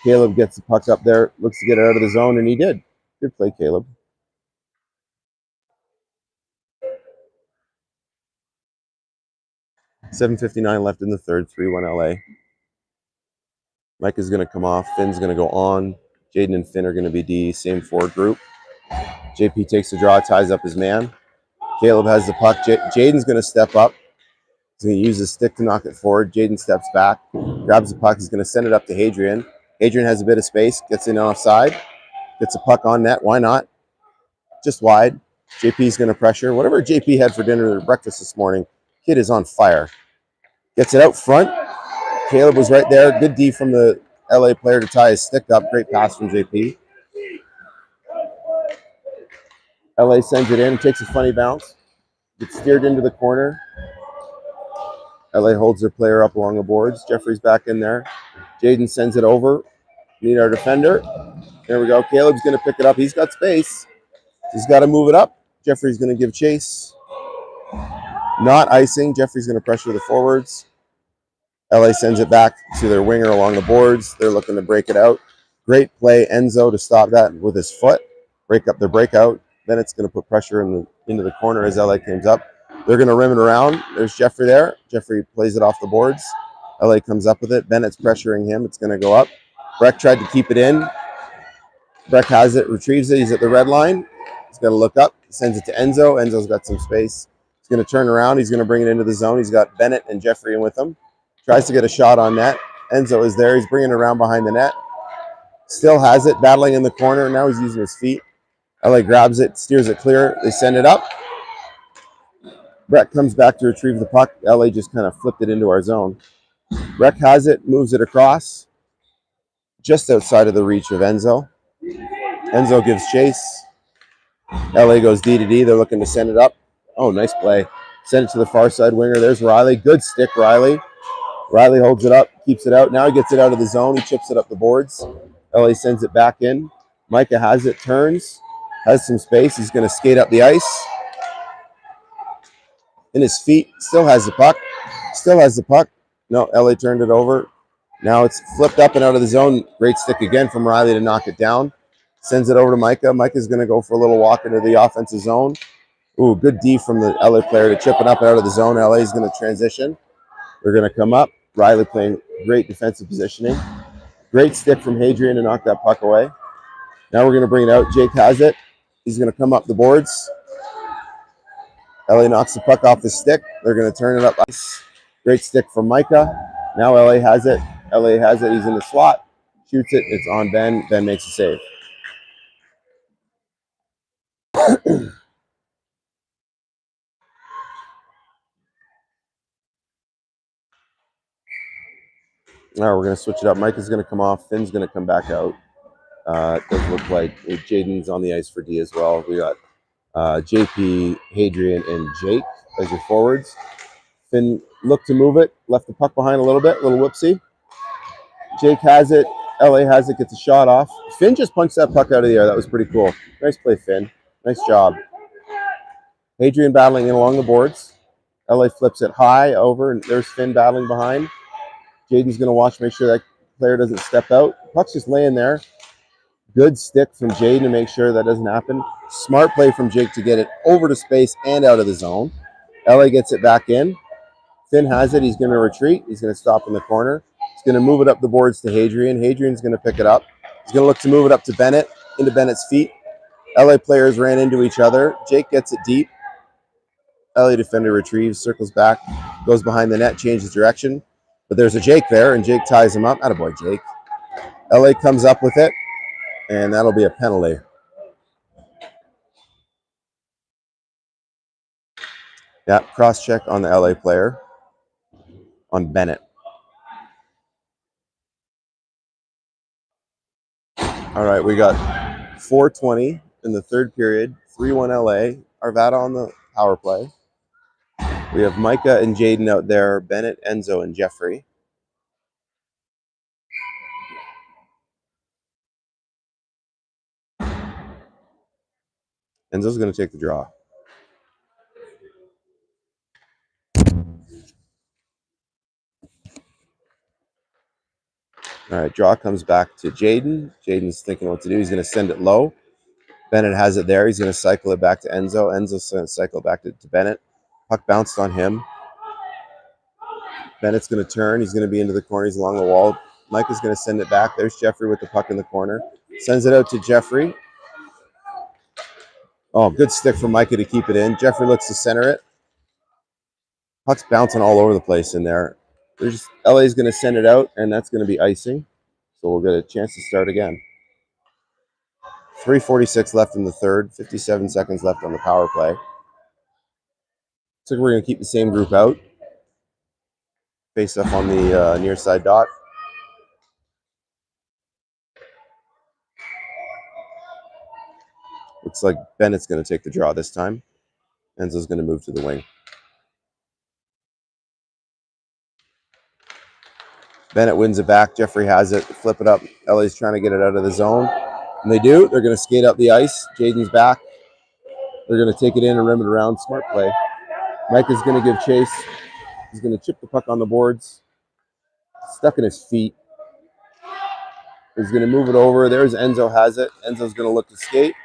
Caleb gets the puck up there, looks to get it out of the zone, and he did. Good play, Caleb. $7:59 left in the third, 3-1 LA. Micah's going to come off. Finn's going to go on. Jaden and Finn are going to be D, same forward group. JP takes the draw, ties up his man. Caleb has the puck. Jaden's going to step up. He's going to use his stick to knock it forward. Jaden steps back, grabs the puck. He's going to send it up to Hadrian. Hadrian has a bit of space, gets in offside, gets a puck on net. Why not? Just wide. JP's going to pressure. Whatever JP had for dinner or breakfast this morning, kid is on fire. Gets it out front. Caleb was right there. Good D from the LA player to tie his stick up. Great pass from JP. LA sends it in, takes a funny bounce. Gets steered into the corner. LA holds their player up along the boards. Jeffrey's back in there. Jaden sends it over. Need our defender. There we go. Caleb's going to pick it up. He's got space. He's got to move it up. Jeffrey's going to give chase. Not icing. Jeffrey's going to pressure the forwards. LA sends it back to their winger along the boards. They're looking to break it out. Great play, Enzo, to stop that with his foot. Break up their breakout. Then it's going to put pressure into the corner as LA comes up. They're going to rim it around. There's Jeffrey there. Jeffrey plays it off the boards. LA comes up with it. Bennett's pressuring him. It's going to go up. Breck tried to keep it in. Breck has it, retrieves it. He's at the red line. He's got to look up. He sends it to Enzo. Enzo's got some space. He's going to turn around. He's going to bring it into the zone. He's got Bennett and Jeffrey in with him. Tries to get a shot on net. Enzo is there. He's bringing it around behind the net. Still has it, battling in the corner. Now he's using his feet. LA grabs it, steers it clear. They send it up. Breck comes back to retrieve the puck. LA just kind of flipped it into our zone. Breck has it, moves it across. Just outside of the reach of Enzo. Enzo gives chase. LA goes D to D. They're looking to send it up. Oh, nice play. Send it to the far side winger. There's Riley. Good stick, Riley. Riley holds it up, keeps it out. Now he gets it out of the zone. He chips it up the boards. LA sends it back in. Micah has it, turns, has some space. He's going to skate up the ice. In his feet, still has the puck. Still has the puck. No, LA turned it over. Now it's flipped up and out of the zone. Great stick again from Riley to knock it down. Sends it over to Micah. Micah's going to go for a little walk into the offensive zone. Ooh, good D from the LA player to chip it up and out of the zone. LA is going to transition. They're going to come up. Riley playing great defensive positioning. Great stick from Hadrian to knock that puck away. Now we're going to bring it out. Jake has it. He's going to come up the boards. LA knocks the puck off the stick. They're going to turn it up ice. Great stick from Micah. Now LA has it. LA has it. He's in the slot. Shoots it. It's on Ben. Ben makes a save. All right, we're going to switch it up. Mike is going to come off. Finn's going to come back out. It does look like Jaden's on the ice for D as well. We got JP, Hadrian, and Jake as your forwards. Finn looked to move it, left the puck behind a little bit, little whoopsie. Jake has it. LA has it, gets a shot off. Finn just punched that puck out of the air. That was pretty cool. Nice play, Finn. Nice job. Hadrian battling in along the boards. LA flips it high over, and there's Finn battling behind. Jaden's going to watch, make sure that player doesn't step out. Puck's just laying there. Good stick from Jaden to make sure that doesn't happen. Smart play from Jake to get it over to space and out of the zone. LA gets it back in. Finn has it. He's going to retreat. He's going to stop in the corner. He's going to move it up the boards to Hadrian. Hadrian's going to pick it up. He's going to look to move it up to Bennett, into Bennett's feet. LA players ran into each other. Jake gets it deep. LA defender retrieves, circles back, goes behind the net, changes direction. But there's a Jake there, and Jake ties him up. Attaboy, Jake. LA comes up with it, and that'll be a penalty. Yeah, cross-check on the LA player, on Bennett. All right, we got 4:20 in the third period, 3-1 LA. Arvada on the power play. We have Micah and Jaden out there, Bennett, Enzo, and Jeffrey. Enzo's going to take the draw. All right, draw comes back to Jaden. Jaden's thinking what to do. He's going to send it low. Bennett has it there. He's going to cycle it back to Enzo. Enzo's going to cycle it back to Bennett. Puck bounced on him. Bennett's going to turn. He's going to be into the corner. He's along the wall. Mike is going to send it back. There's Jeffrey with the puck in the corner. Sends it out to Jeffrey. Oh, good stick from Micah to keep it in. Jeffrey looks to center it. Puck's bouncing all over the place in there. LA's going to send it out, and that's going to be icing. So we'll get a chance to start again. 3:46 left in the third. 57 seconds left on the power play. Looks like we're going to keep the same group out. Face up on the near side dot. Looks like Bennett's going to take the draw this time. Enzo's going to move to the wing. Bennett wins it back. Jeffrey has it. Flip it up. LA's trying to get it out of the zone. And they do. They're going to skate up the ice. Jaden's back. They're going to take it in and rim it around. Smart play. Mike is going to give chase. He's going to chip the puck on the boards. Stuck in his feet. He's going to move it over. There's Enzo has it. Enzo's going to look to skate.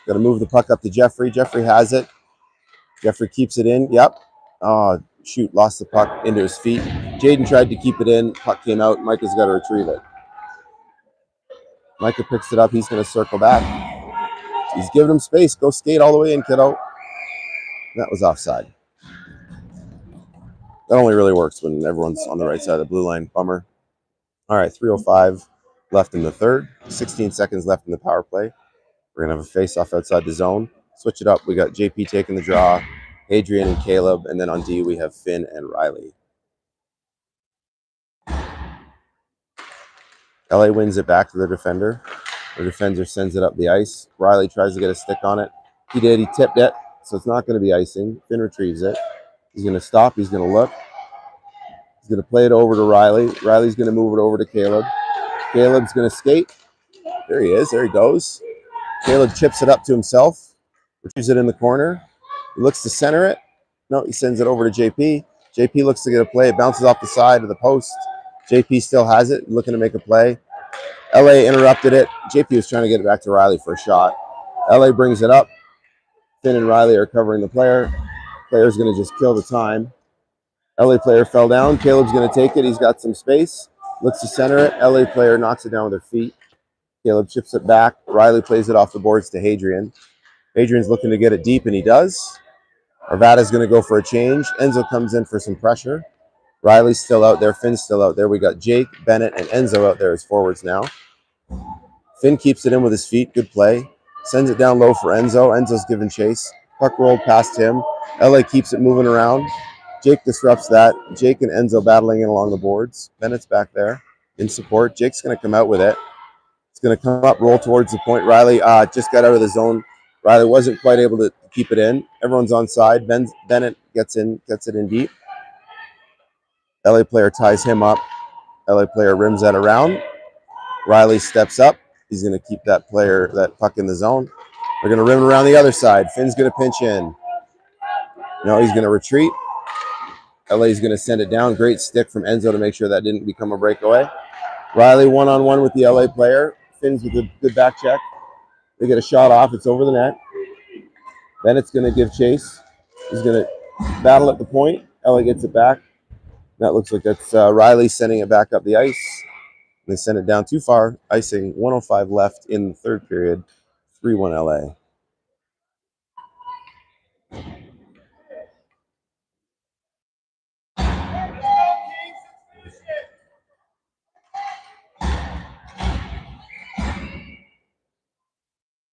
Going to move the puck up to Jeffrey. Jeffrey has it. Jeffrey keeps it in. Yep. Oh, shoot. Lost the puck into his feet. Jaden tried to keep it in. Puck came out. Micah's got to retrieve it. Micah picks it up. He's going to circle back. He's giving him space. Go skate all the way in, kiddo. That was offside. That only really works when everyone's on the right side of the blue line. Bummer. All right, 3:05 left in the third. 16 seconds left in the power play. We're going to have a face-off outside the zone. Switch it up. We got JP taking the draw, Adrian and Caleb, and then on D we have Finn and Riley. LA wins it back to their defender. The defender sends it up the ice. Riley tries to get a stick on it. He did. He tipped it, so it's not going to be icing. Finn retrieves it. He's going to stop. He's going to look. He's going to play it over to Riley. Riley's going to move it over to Caleb. Caleb's going to skate. There he is. There he goes. Caleb chips it up to himself. Retrieves it in the corner. He looks to center it. No, he sends it over to JP. JP looks to get a play. It bounces off the side of the post. JP still has it, looking to make a play. LA interrupted it. JP was trying to get it back to Riley for a shot. LA brings it up. Finn and Riley are covering the player. Player's going to just kill the time. LA player fell down. Caleb's going to take it. He's got some space. Looks to center it. LA player knocks it down with her feet. Caleb chips it back. Riley plays it off the boards to Hadrian. Hadrian's looking to get it deep, and he does. Arvada's going to go for a change. Enzo comes in for some pressure. Riley's still out there. Finn's still out there. We got Jake, Bennett, and Enzo out there as forwards now. Finn keeps it in with his feet. Good play. Sends it down low for Enzo. Enzo's giving chase. Puck rolled past him. LA keeps it moving around. Jake disrupts that. Jake and Enzo battling in along the boards. Bennett's back there in support. Jake's going to come out with it. It's going to come up, roll towards the point. Riley just got out of the zone. Riley wasn't quite able to keep it in. Everyone's on side. Bennett gets it in deep. LA player ties him up. LA player rims that around. Riley steps up. He's going to keep that puck in the zone. They're going to rim it around the other side. Finn's going to pinch in. No, he's going to retreat. LA's going to send it down. Great stick from Enzo to make sure that didn't become a breakaway. Riley one-on-one with the LA player. Finn's with a good back check. They get a shot off. It's over the net. Bennett's going to give chase. He's going to battle at the point. LA gets it back. That looks like that's Riley sending it back up the ice. They send it down too far. Icing, 1:05 left in the third period. 3-1 LA.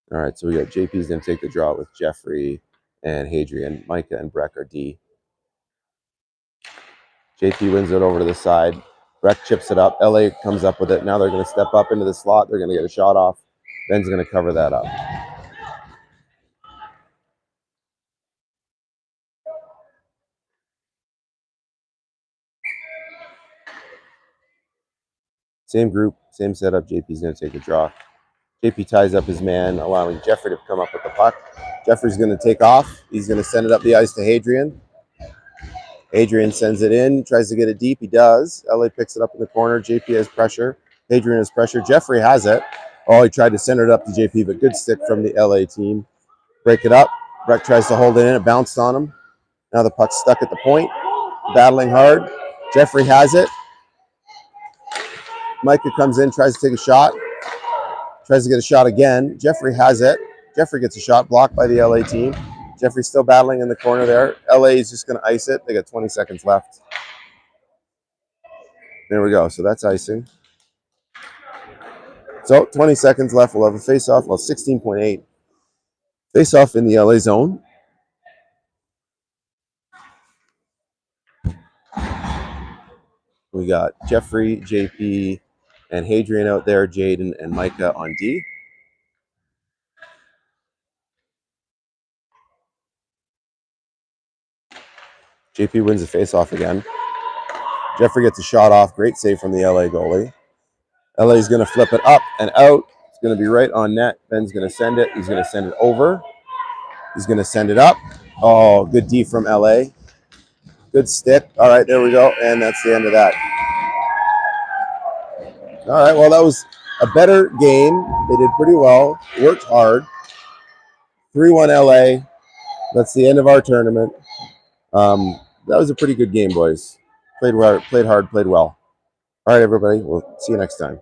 All right, so we got JP's going to take the draw with Jeffrey and Hadrian. Micah and Breck are D. JP wins it over to the side. Breck chips it up. LA comes up with it. Now they're going to step up into the slot. They're going to get a shot off. Ben's going to cover that up. Same group, same setup. JP's going to take a draw. JP ties up his man, allowing Jeffrey to come up with the puck. Jeffrey's going to take off. He's going to send it up the ice to Hadrian. Hadrian sends it in, tries to get it deep. He does. LA picks it up in the corner. JP has pressure. Hadrian has pressure. Jeffrey has it. Oh, he tried to send it up to JP, but good stick from the LA team. Break it up. Breck tries to hold it in. It bounced on him. Now the puck's stuck at the point. Battling hard. Jeffrey has it. Micah comes in, tries to take a shot. Tries to get a shot again. Jeffrey has it. Jeffrey gets a shot blocked by the LA team. Jeffrey's still battling in the corner there. LA is just going to ice it. They got 20 seconds left. There we go. So that's icing. So 20 seconds left. We'll have a face-off. Well, 16.8. Face-off in the LA zone. We got Jeffrey, JP, and Hadrian out there. Jaden and Micah on D. JP wins the face-off again. Jeffrey gets a shot off. Great save from the LA goalie. LA is going to flip it up and out. It's going to be right on net. Ben's going to send it. He's going to send it over. He's going to send it up. Oh, good D from LA. Good stick. All right, there we go. And that's the end of that. All right, well, that was a better game. They did pretty well. Worked hard. 3-1 LA. That's the end of our tournament. That was a pretty good game, boys. Played hard, played well. All right, everybody. We'll see you next time.